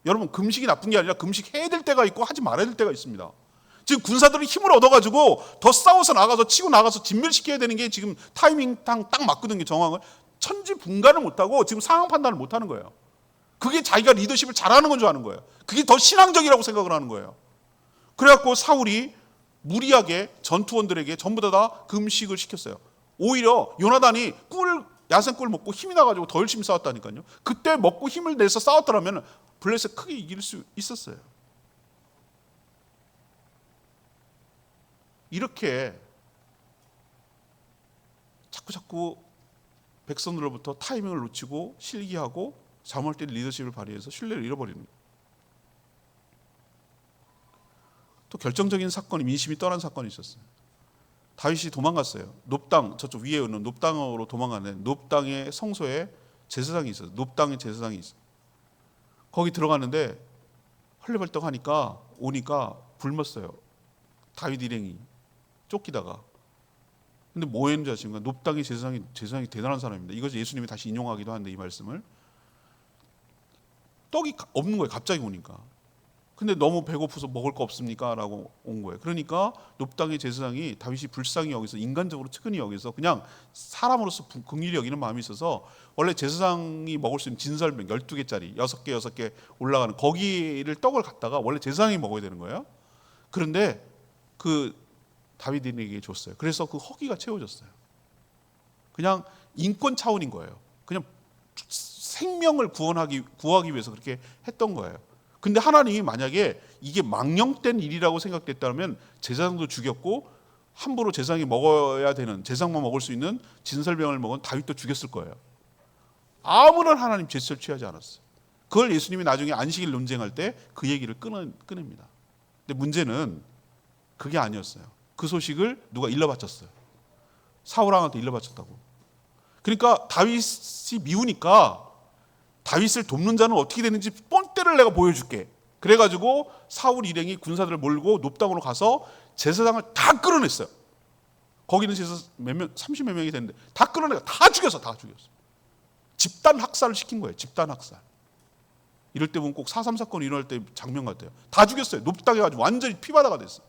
여러분, 금식이 나쁜 게 아니라 금식해야 될 때가 있고 하지 말아야 될 때가 있습니다. 지금 군사들이 힘을 얻어가지고 더 싸워서 나가서 치고 나가서 진멸시켜야 되는 게 지금 타이밍 딱 맞거든요. 정황을 천지분간을 못하고 지금 상황 판단을 못하는 거예요. 그게 자기가 리더십을 잘하는 건 줄 아는 거예요. 그게 더 신앙적이라고 생각을 하는 거예요. 그래갖고 사울이 무리하게 전투원들에게 전부 다 금식을 시켰어요. 오히려 요나단이 야생꿀 먹고 힘이 나가지고 더 열심히 싸웠다니까요. 그때 먹고 힘을 내서 싸웠더라면 블레셋 크게 이길 수 있었어요. 이렇게 자꾸 백성들로부터 타이밍을 놓치고 실기하고 잘못된 리더십을 발휘해서 신뢰를 잃어버리는 거예요. 또 결정적인 사건이, 민심이 떠난 사건이 있었어요. 다윗이 도망갔어요. 놉당, 저쪽 위에 있는 놉당으로 도망가는 놉당의 성소에 제사장이 있어요. 놉당의 제사장이 있어요. 거기 들어갔는데 헐레벌떡 하니까 오니까 굶었어요. 다윗 일행이 쫓기다가. 근데 뭐 했는지 아십니까? 놉당의 제사장이 대단한 사람입니다. 이것을 예수님이 다시 인용하기도 하는데 이 말씀을. 떡이 없는 거예요. 갑자기 오니까. 근데 너무 배고파서 먹을 거 없습니까? 라고 온 거예요. 그러니까 욥당의 제사장이 다윗이 불쌍히 여기서, 인간적으로 측은히 여기서, 그냥 사람으로서 긍휼히 여기는 마음이 있어서, 원래 제사장이 먹을 수 있는 진설병 12개짜리 6개 올라가는 거기를 떡을 갖다가 원래 제사장이 먹어야 되는 거예요. 그런데 그 다윗에게 줬어요. 그래서 그 허기가 채워졌어요. 그냥 인권 차원인 거예요. 그냥 생명을 구하기 위해서 그렇게 했던 거예요. 근데 하나님이 만약에 이게 망령된 일이라고 생각됐다면 제사장도 죽였고, 함부로 제사장이 먹어야 되는, 제사장만 먹을 수 있는 진설병을 먹은 다윗도 죽였을 거예요. 아무런 하나님 제스처를 취하지 않았어요. 그걸 예수님이 나중에 안식일 논쟁할 때 그 얘기를 꺼냅니다. 근데 문제는 그게 아니었어요. 그 소식을 누가 일러바쳤어요. 사울왕한테 일러바쳤다고. 그러니까 다윗이 미우니까 다윗을 돕는 자는 어떻게 되는지 뻔때를 내가 보여줄게. 그래가지고 사울 일행이 군사들을 몰고 욥당으로 가서 제사장을 다 끌어냈어요. 거기는 제사 몇 명, 30몇 명이 됐는데 다 끌어내가 다 죽였어. 집단 학살을 시킨 거예요. 집단 학살. 이럴 때 보면 꼭 4.3 사건이 일어날 때 장면 같아요. 다 죽였어요. 욥당해가지고 완전히 피바다가 됐어.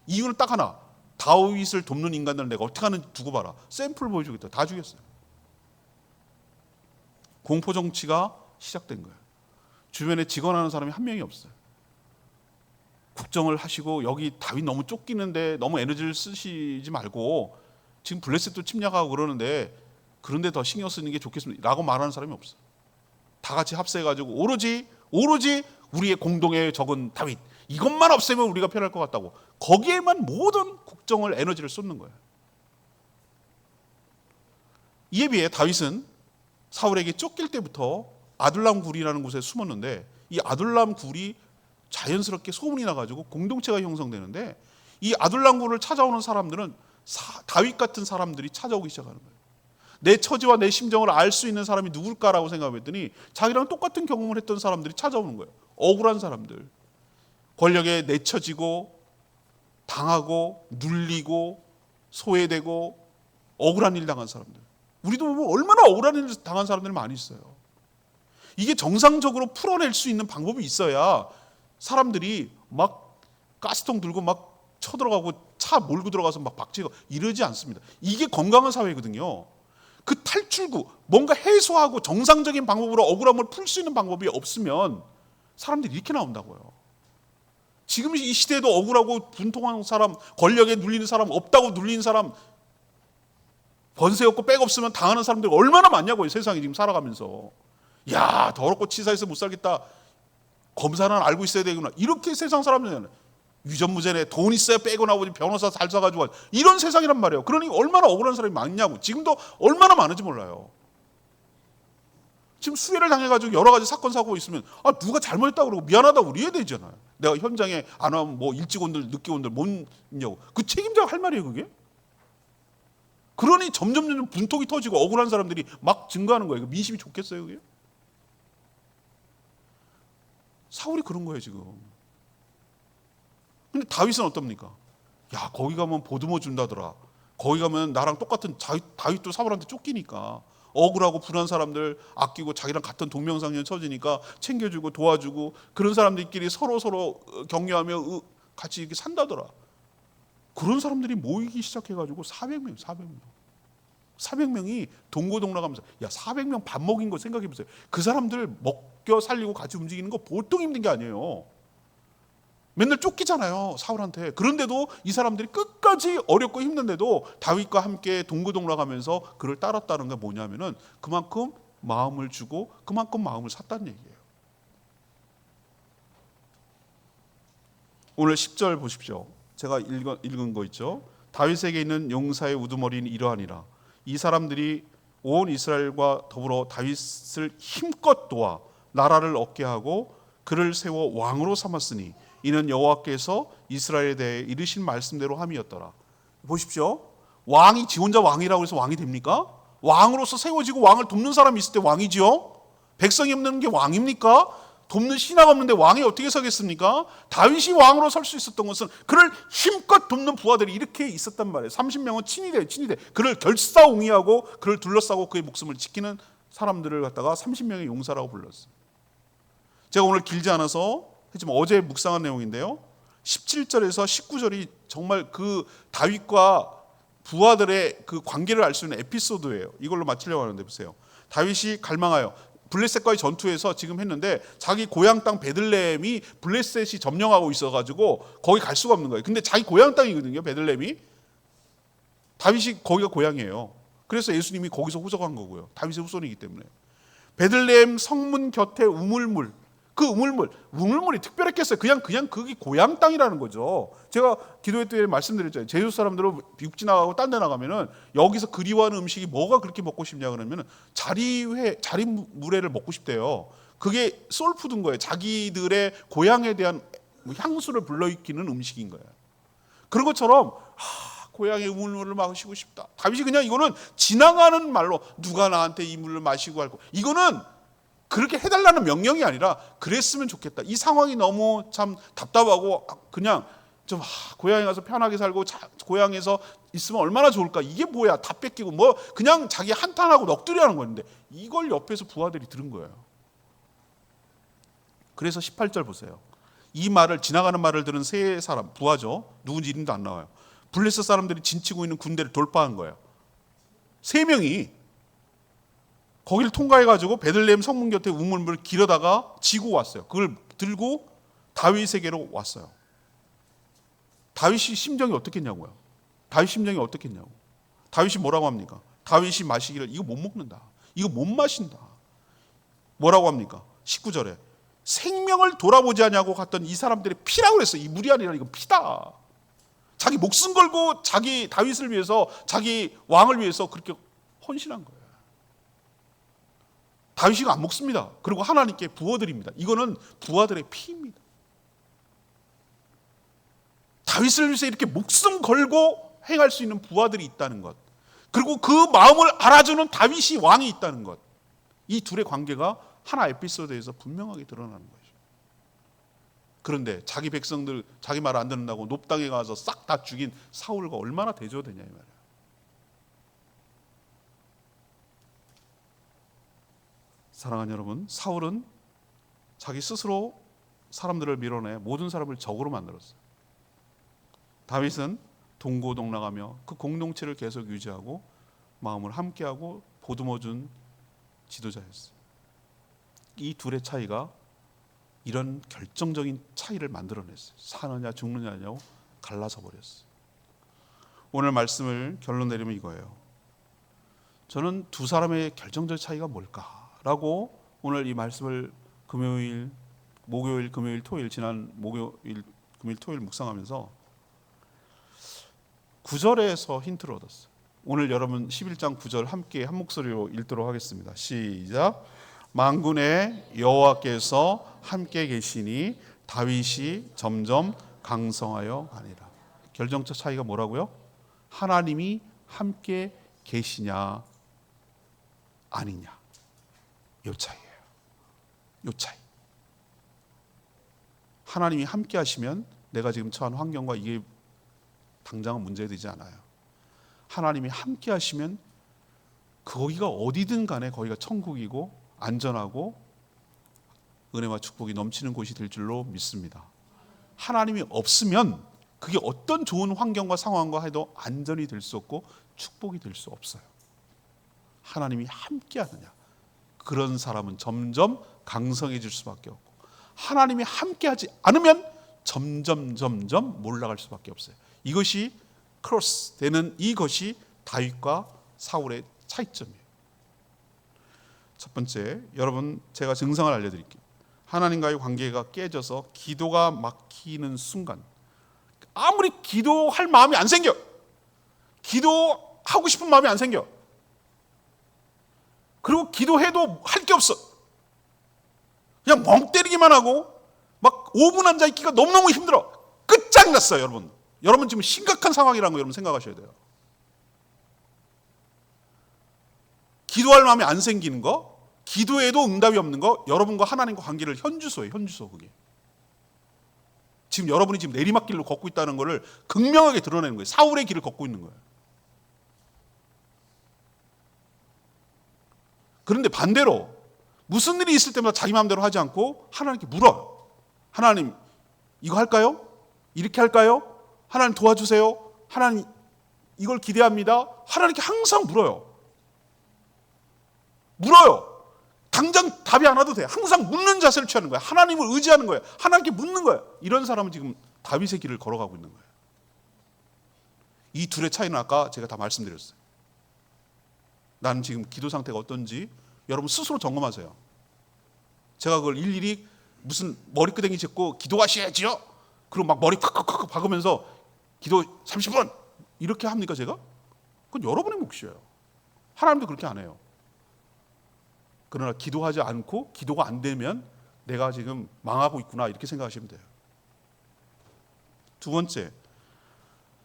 이유는 딱 하나. 다윗을 돕는 인간들은 내가 어떻게 하는지 두고 봐라. 샘플 보여주겠다. 다 죽였어요. 공포 정치가 시작된 거예요. 주변에 직언하는 사람이 한 명이 없어요. 국정을 하시고 여기 다윗 너무 쫓기는데 너무 에너지를 쓰시지 말고 지금 블레셋도 침략하고 그러는데 그런데 더 신경 쓰는 게 좋겠습니다 라고 말하는 사람이 없어요. 다 같이 합세해가지고 오로지 우리의 공동의 적은 다윗, 이것만 없애면 우리가 편할 것 같다고 거기에만 모든 국정을 에너지를 쏟는 거예요. 이에 비해 다윗은 사울에게 쫓길 때부터 아둘람 굴이라는 곳에 숨었는데, 이 아둘람 굴이 자연스럽게 소문이 나가지고 공동체가 형성되는데, 이 아둘람 굴을 찾아오는 사람들은 다윗 같은 사람들이 찾아오기 시작하는 거예요. 내 처지와 내 심정을 알 수 있는 사람이 누굴까라고 생각했더니 자기랑 똑같은 경험을 했던 사람들이 찾아오는 거예요. 억울한 사람들, 권력에 내쳐지고 당하고 눌리고 소외되고 억울한 일 당한 사람들. 우리도 보면 얼마나 억울한 일 당한 사람들이 많이 있어요. 이게 정상적으로 풀어낼 수 있는 방법이 있어야 사람들이 막 가스통 들고 막 쳐들어가고 차 몰고 들어가서 막 박치고 이러지 않습니다. 이게 건강한 사회거든요. 그 탈출구, 뭔가 해소하고 정상적인 방법으로 억울함을 풀 수 있는 방법이 없으면 사람들이 이렇게 나온다고요. 지금 이 시대에도 억울하고 분통한 사람, 권력에 눌리는 사람, 없다고 눌리는 사람, 번세 없고 백 없으면 당하는 사람들이 얼마나 많냐고요. 세상에 지금 살아가면서. 야, 더럽고 치사해서 못 살겠다. 검사는 알고 있어야 되구나. 이렇게 세상 사람들은 유전무죄네. 돈 있어야 빼고 나오지. 변호사 잘 써가지고. 이런 세상이란 말이에요. 그러니 얼마나 억울한 사람이 많냐고. 지금도 얼마나 많은지 몰라요. 지금 수해를 당해가지고 여러 가지 사건 사고가 있으면 누가 잘못했다고 그러고 미안하다고 그래야 되잖아요. 내가 현장에 안 와면 뭐 일찍 온들 늦게 온들 뭐냐고. 그 책임자가 할 말이에요 그게. 그러니 점점 분통이 터지고 억울한 사람들이 막 증가하는 거예요. 민심이 좋겠어요 그게? 사울이 그런 거예요 지금. 근데 다윗은 어떻습니까? 야, 거기 가면 보듬어 준다더라. 거기 가면 나랑 똑같은 다윗도 사울한테 쫓기니까 억울하고 불안한 사람들 아끼고 자기랑 같은 동명상련 처지니까 챙겨주고 도와주고 그런 사람들끼리 서로 격려하며 같이 이렇게 산다더라. 그런 사람들이 모이기 시작해가지고 400명이 동고동락하면서, 야, 400명 밥 먹인 거 생각해보세요. 그 사람들 먹여 살리고 같이 움직이는 거 보통 힘든 게 아니에요. 맨날 쫓기잖아요 사울한테. 그런데도 이 사람들이 끝까지 어렵고 힘든데도 다윗과 함께 동고동락하면서 그를 따랐다는 게 뭐냐면은 그만큼 마음을 주고 그만큼 마음을 샀다는 얘기예요. 오늘 10절 보십시오. 제가 읽은 거 있죠. 다윗에게 있는 용사의 우두머리는 이러하니라. 이 사람들이 온 이스라엘과 더불어 다윗을 힘껏 도와 나라를 얻게 하고 그를 세워 왕으로 삼았으니 이는 여호와께서 이스라엘에 대해 이르신 말씀대로 함이었더라. 보십시오. 왕이 지 혼자 왕이라고 해서 왕이 됩니까? 왕으로서 세워지고 왕을 돕는 사람이 있을 때 왕이지요. 백성이 없는 게 왕입니까? 돕는 신하가 없는데 왕이 어떻게 서겠습니까? 다윗이 왕으로 설 수 있었던 것은 그를 힘껏 돕는 부하들이 이렇게 있었단 말이에요. 30명은 친위 돼. 그를 결사옹위하고 그를 둘러싸고 그의 목숨을 지키는 사람들을 갖다가 30명의 용사라고 불렀어요. 제가 오늘 길지 않아서 하지만 어제 묵상한 내용인데요. 17절에서 19절이 정말 그 다윗과 부하들의 그 관계를 알 수 있는 에피소드예요. 이걸로 마치려고 하는데 보세요. 다윗이 갈망하여 블레셋과의 전투에서 지금 했는데 자기 고향 땅 베들레헴이 블레셋이 점령하고 있어가지고 거기 갈 수가 없는 거예요. 근데 자기 고향 땅이거든요. 베들레헴이. 다윗이 거기가 고향이에요. 그래서 예수님이 거기서 호적한 거고요. 다윗의 후손이기 때문에. 베들레헴 성문 곁에 우물물. 그 우물물이 특별했겠어요. 그냥 그게 고향 땅이라는 거죠. 제가 기도회 때 말씀드렸잖아요. 제주 사람들은 육지 나가고 딴 데 나가면은 여기서 그리워하는 음식이 뭐가 그렇게 먹고 싶냐 그러면은 자리물회를 먹고 싶대요. 그게 소울푸드인 거예요. 자기들의 고향에 대한 향수를 불러일으키는 음식인 거예요. 그런 것처럼 고향의 우물물을 마시고 싶다. 다윗이 그냥 이거는 지나가는 말로 누가 나한테 이 물을 마시고 할고 이거는 그렇게 해달라는 명령이 아니라 그랬으면 좋겠다. 이 상황이 너무 참 답답하고 그냥 좀 고향에 가서 편하게 살고 고향에서 있으면 얼마나 좋을까. 이게 뭐야 다 뺏기고 뭐 그냥 자기 한탄하고 넋두리 하는 건데 이걸 옆에서 부하들이 들은 거예요. 그래서 18절 보세요. 이 말을 지나가는 말을 들은 세 사람 부하죠. 누군지 이름도 안 나와요. 블레셋 사람들이 진치고 있는 군대를 돌파한 거예요. 세 명이 거기를 통과해가지고 베들레헴 성문 곁에 우물물을 길어다가 지고 왔어요. 그걸 들고 다윗에게로 왔어요. 다윗이 심정이 어떻겠냐고요. 다윗 심정이 어떻겠냐고. 다윗이 뭐라고 합니까? 다윗이 마시기를 이거 못 먹는다. 이거 못 마신다. 뭐라고 합니까? 19절에 생명을 돌아보지 않냐고 갔던 이 사람들의 피라고 그랬어요. 이 물이 아니라 이건 피다. 자기 목숨 걸고 자기 다윗을 위해서 자기 왕을 위해서 그렇게 헌신한 거예요. 다윗이 안 먹습니다. 그리고 하나님께 부어드립니다. 이거는 부하들의 피입니다. 다윗을 위해서 이렇게 목숨 걸고 행할 수 있는 부하들이 있다는 것. 그리고 그 마음을 알아주는 다윗이 왕이 있다는 것. 이 둘의 관계가 하나 에피소드에서 분명하게 드러나는 거죠. 그런데 자기 백성들 자기 말 안 듣는다고 높당에 가서 싹 다 죽인 사울과 얼마나 대조되냐 이 말이에요. 사랑하는 여러분, 사울은 자기 스스로 사람들을 밀어내 모든 사람을 적으로 만들었어요. 다윗은 동고동락하며 그 공동체를 계속 유지하고 마음을 함께하고 보듬어준 지도자였어요. 이 둘의 차이가 이런 결정적인 차이를 만들어냈어요. 사느냐 죽느냐냐고 갈라서 버렸어요. 오늘 말씀을 결론 내리면 이거예요. 저는 두 사람의 결정적 차이가 뭘까라고 오늘 이 말씀을 금요일, 목요일, 금요일, 토요일 지난 목요일, 금요일, 토요일 묵상하면서 9절에서 힌트를 얻었어요. 오늘 여러분 11장 9절 함께 한 목소리로 읽도록 하겠습니다. 시작. 만군의 여호와께서 함께 계시니 다윗이 점점 강성하여 가니라. 결정적 차이가 뭐라고요? 하나님이 함께 계시냐 아니냐. 요 차이예요. 요 차이. 하나님이 함께 하시면 내가 지금 처한 환경과 이게 당장은 문제되지 않아요. 하나님이 함께 하시면 거기가 어디든 간에 거기가 천국이고 안전하고 은혜와 축복이 넘치는 곳이 될 줄로 믿습니다. 하나님이 없으면 그게 어떤 좋은 환경과 상황과 해도 안전이 될 수 없고 축복이 될 수 없어요. 하나님이 함께 하느냐, 그런 사람은 점점 강성해질 수밖에 없고, 하나님이 함께 하지 않으면 점점 몰락할 수밖에 없어요. 이것이 크로스 되는, 이것이 다윗과 사울의 차이점이에요. 첫 번째, 여러분 제가 증상을 알려드릴게요. 하나님과의 관계가 깨져서 기도가 막히는 순간, 아무리 기도할 마음이 안 생겨, 기도하고 싶은 마음이 안 생겨, 그리고 기도해도 할 게 없어, 그냥 멍 때리기만 하고 막 5분 앉아있기가 너무너무 힘들어, 끝장났어요. 여러분 지금 심각한 상황이라는 거 여러분 생각하셔야 돼요. 기도할 마음이 안 생기는 거, 기도해도 응답이 없는 거, 여러분과 하나님과 관계를 현주소예요. 현주소. 그게 지금 여러분이 지금 내리막길로 걷고 있다는 것을 극명하게 드러내는 거예요. 사울의 길을 걷고 있는 거예요. 그런데 반대로 무슨 일이 있을 때마다 자기 마음대로 하지 않고 하나님께 물어요. 하나님 이거 할까요? 이렇게 할까요? 하나님 도와주세요. 하나님 이걸 기대합니다. 하나님께 항상 물어요. 당장 답이 안 와도 돼. 항상 묻는 자세를 취하는 거야. 하나님을 의지하는 거야. 하나님께 묻는 거야. 이런 사람은 지금 다윗의 길을 걸어가고 있는 거예요. 이 둘의 차이는 아까 제가 다 말씀드렸어요. 나는 지금 기도 상태가 어떤지 여러분 스스로 점검하세요. 제가 그걸 일일이 무슨 머리끄댕이 짚고 기도하셔야지요. 그리고 막 머리 콱콱콱 박으면서 기도 30분 이렇게 합니까 제가? 그건 여러분의 몫이에요. 하나님도 그렇게 안 해요. 그러나 기도하지 않고 기도가 안 되면 내가 지금 망하고 있구나 이렇게 생각하시면 돼요. 두 번째,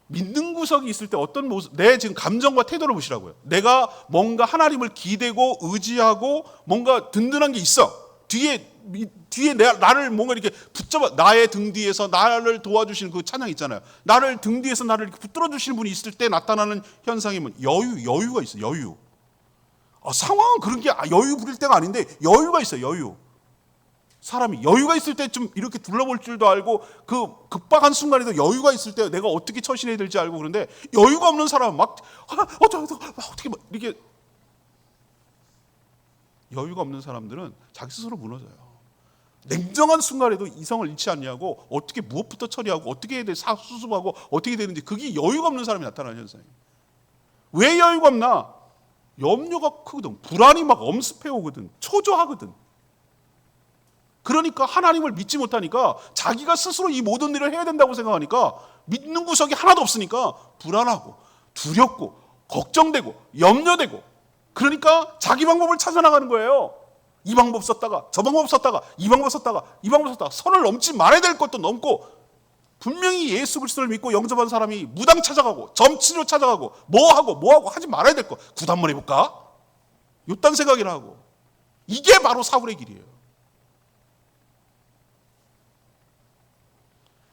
믿는 구석이 있을 때 어떤 모습, 내 지금 감정과 태도를 보시라고요. 내가 뭔가 하나님을 기대고 의지하고 뭔가 든든한 게 있어. 뒤에 나를 뭔가 이렇게 붙잡아, 나의 등 뒤에서 나를 도와주시는 그 찬양 있잖아요. 나를 등 뒤에서 나를 이렇게 붙들어 주시는 분이 있을 때 나타나는 현상이 뭐 여유가 있어. 여유. 상황은 그런 게 여유 부릴 때가 아닌데 여유가 있어요. 여유. 사람이 여유가 있을 때 좀 이렇게 둘러볼 줄도 알고 그 급박한 순간에도 여유가 있을 때 내가 어떻게 처신해야 될지 알고 그런데 여유가 없는 사람은 막 어떻게 막 이렇게 여유가 없는 사람들은 자기 스스로 무너져요. 냉정한 순간에도 이성을 잃지 않냐고 어떻게 무엇부터 처리하고 어떻게 해야 돼 수습하고 어떻게 되는지 그게 여유가 없는 사람이 나타나는 현상이에요. 왜 여유가 없나? 염려가 크거든. 불안이 막 엄습해 오거든. 초조하거든. 그러니까 하나님을 믿지 못하니까 자기가 스스로 이 모든 일을 해야 된다고 생각하니까 믿는 구석이 하나도 없으니까 불안하고 두렵고 걱정되고 염려되고 그러니까 자기 방법을 찾아나가는 거예요. 이 방법 썼다가 저 방법 썼다가 이 방법 썼다가 이 방법 썼다가 선을 넘지 말아야 될 것도 넘고 분명히 예수 그리스도를 믿고 영접한 사람이 무당 찾아가고 점치료 찾아가고 뭐하고 하지 말아야 될 거 굿 한번 해볼까? 요딴 생각이나 하고 이게 바로 사울의 길이에요.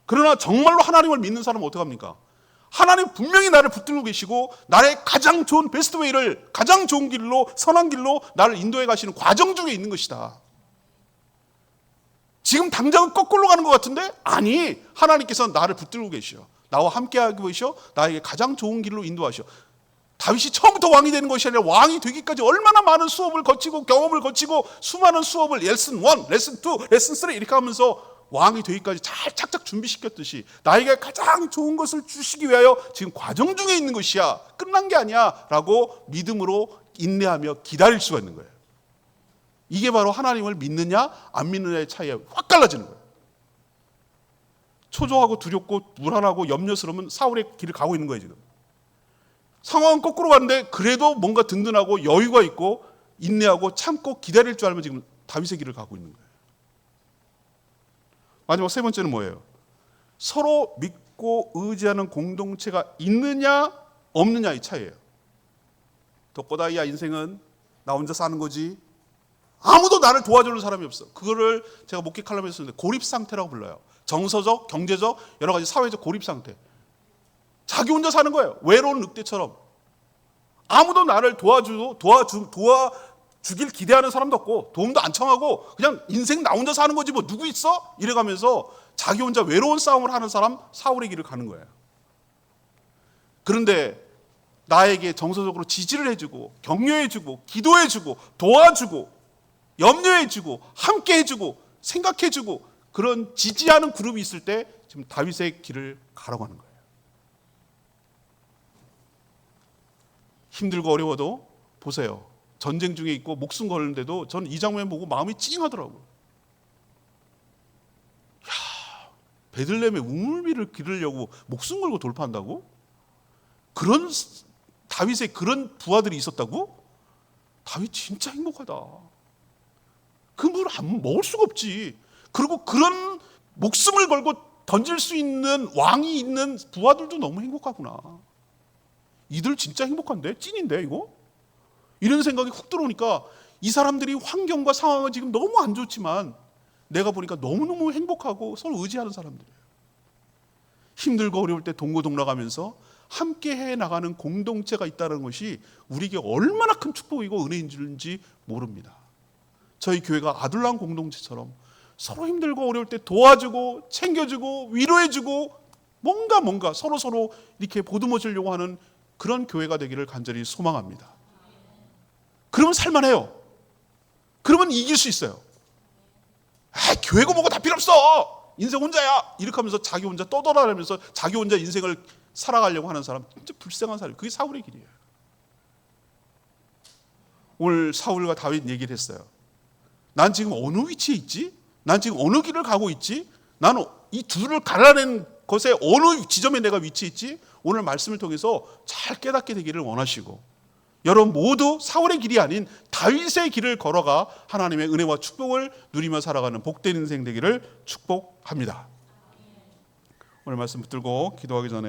그러나 정말로 하나님을 믿는 사람은 어떻게 합니까? 하나님 분명히 나를 붙들고 계시고 나의 가장 좋은 베스트 웨이를 가장 좋은 길로 선한 길로 나를 인도해 가시는 과정 중에 있는 것이다. 지금 당장은 거꾸로 가는 것 같은데 아니 하나님께서 나를 붙들고 계시오. 나와 함께하고 계시오. 나에게 가장 좋은 길로 인도하시오. 다윗이 처음부터 왕이 되는 것이 아니라 왕이 되기까지 얼마나 많은 수업을 거치고 경험을 거치고 수많은 수업을 레슨 1, 레슨 2, 레슨 3 이렇게 하면서 왕이 되기까지 잘 착착 준비시켰듯이 나에게 가장 좋은 것을 주시기 위하여 지금 과정 중에 있는 것이야. 끝난 게 아니야 라고 믿음으로 인내하며 기다릴 수가 있는 거예요. 이게 바로 하나님을 믿느냐 안 믿느냐의 차이가 확 갈라지는 거예요. 초조하고 두렵고 불안하고 염려스러우면 사울의 길을 가고 있는 거예요. 지금 상황은 거꾸로 가는데 그래도 뭔가 든든하고 여유가 있고 인내하고 참고 기다릴 줄 알면 지금 다윗의 길을 가고 있는 거예요. 마지막 세 번째는 뭐예요? 서로 믿고 의지하는 공동체가 있느냐 없느냐의 차이예요. 덕보다이야 인생은 나 혼자 사는 거지 아무도 나를 도와주는 사람이 없어. 그거를 제가 목회 칼럼에서 쓰는데 고립 상태라고 불러요. 정서적, 경제적, 여러 가지 사회적 고립 상태. 자기 혼자 사는 거예요. 외로운 늑대처럼. 아무도 나를 도와주길 기대하는 사람도 없고 도움도 안 청하고 그냥 인생 나 혼자 사는 거지 뭐 누구 있어? 이래가면서 자기 혼자 외로운 싸움을 하는 사람 사울의 길을 가는 거예요. 그런데 나에게 정서적으로 지지를 해주고 격려해주고 기도해주고 도와주고 염려해주고 함께해주고 생각해주고 그런 지지하는 그룹이 있을 때 지금 다윗의 길을 가라고 하는 거예요. 힘들고 어려워도 보세요. 전쟁 중에 있고 목숨 걸는데도 저는 이 장면 보고 마음이 찡하더라고요. 야, 베들레헴에 우물비를 기르려고 목숨 걸고 돌파한다고? 그런 다윗의 그런 부하들이 있었다고? 다윗 진짜 행복하다. 그 물을 안 먹을 수가 없지. 그리고 그런 목숨을 걸고 던질 수 있는 왕이 있는 부하들도 너무 행복하구나. 이들 진짜 행복한데? 찐인데 이거? 이런 생각이 훅 들어오니까 이 사람들이 환경과 상황은 지금 너무 안 좋지만 내가 보니까 너무너무 행복하고 서로 의지하는 사람들이에요. 힘들고 어려울 때 동고동락하면서 함께 해나가는 공동체가 있다는 것이 우리에게 얼마나 큰 축복이고 은혜인 줄인지 모릅니다. 저희 교회가 아둘람 공동체처럼 서로 힘들고 어려울 때 도와주고 챙겨주고 위로해주고 뭔가 서로 이렇게 보듬어 주려고 하는 그런 교회가 되기를 간절히 소망합니다. 그러면 살만해요. 그러면 이길 수 있어요. 교회고 뭐고 다 필요 없어. 인생 혼자야. 이렇게 하면서 자기 혼자 떠돌아다니면서 자기 혼자 인생을 살아가려고 하는 사람, 진짜 불쌍한 사람. 그게 사울의 길이에요. 오늘 사울과 다윗 얘기를 했어요. 난 지금 어느 위치에 있지? 난 지금 어느 길을 가고 있지? 나는 이 둘을 갈라낸 것에 어느 지점에 내가 위치해 있지? 오늘 말씀을 통해서 잘 깨닫게 되기를 원하시고, 여러분 모두 사울의 길이 아닌 다윗의 길을 걸어가 하나님의 은혜와 축복을 누리며 살아가는 복된 인생 되기를 축복합니다. 오늘 말씀 붙들고 기도하기 전에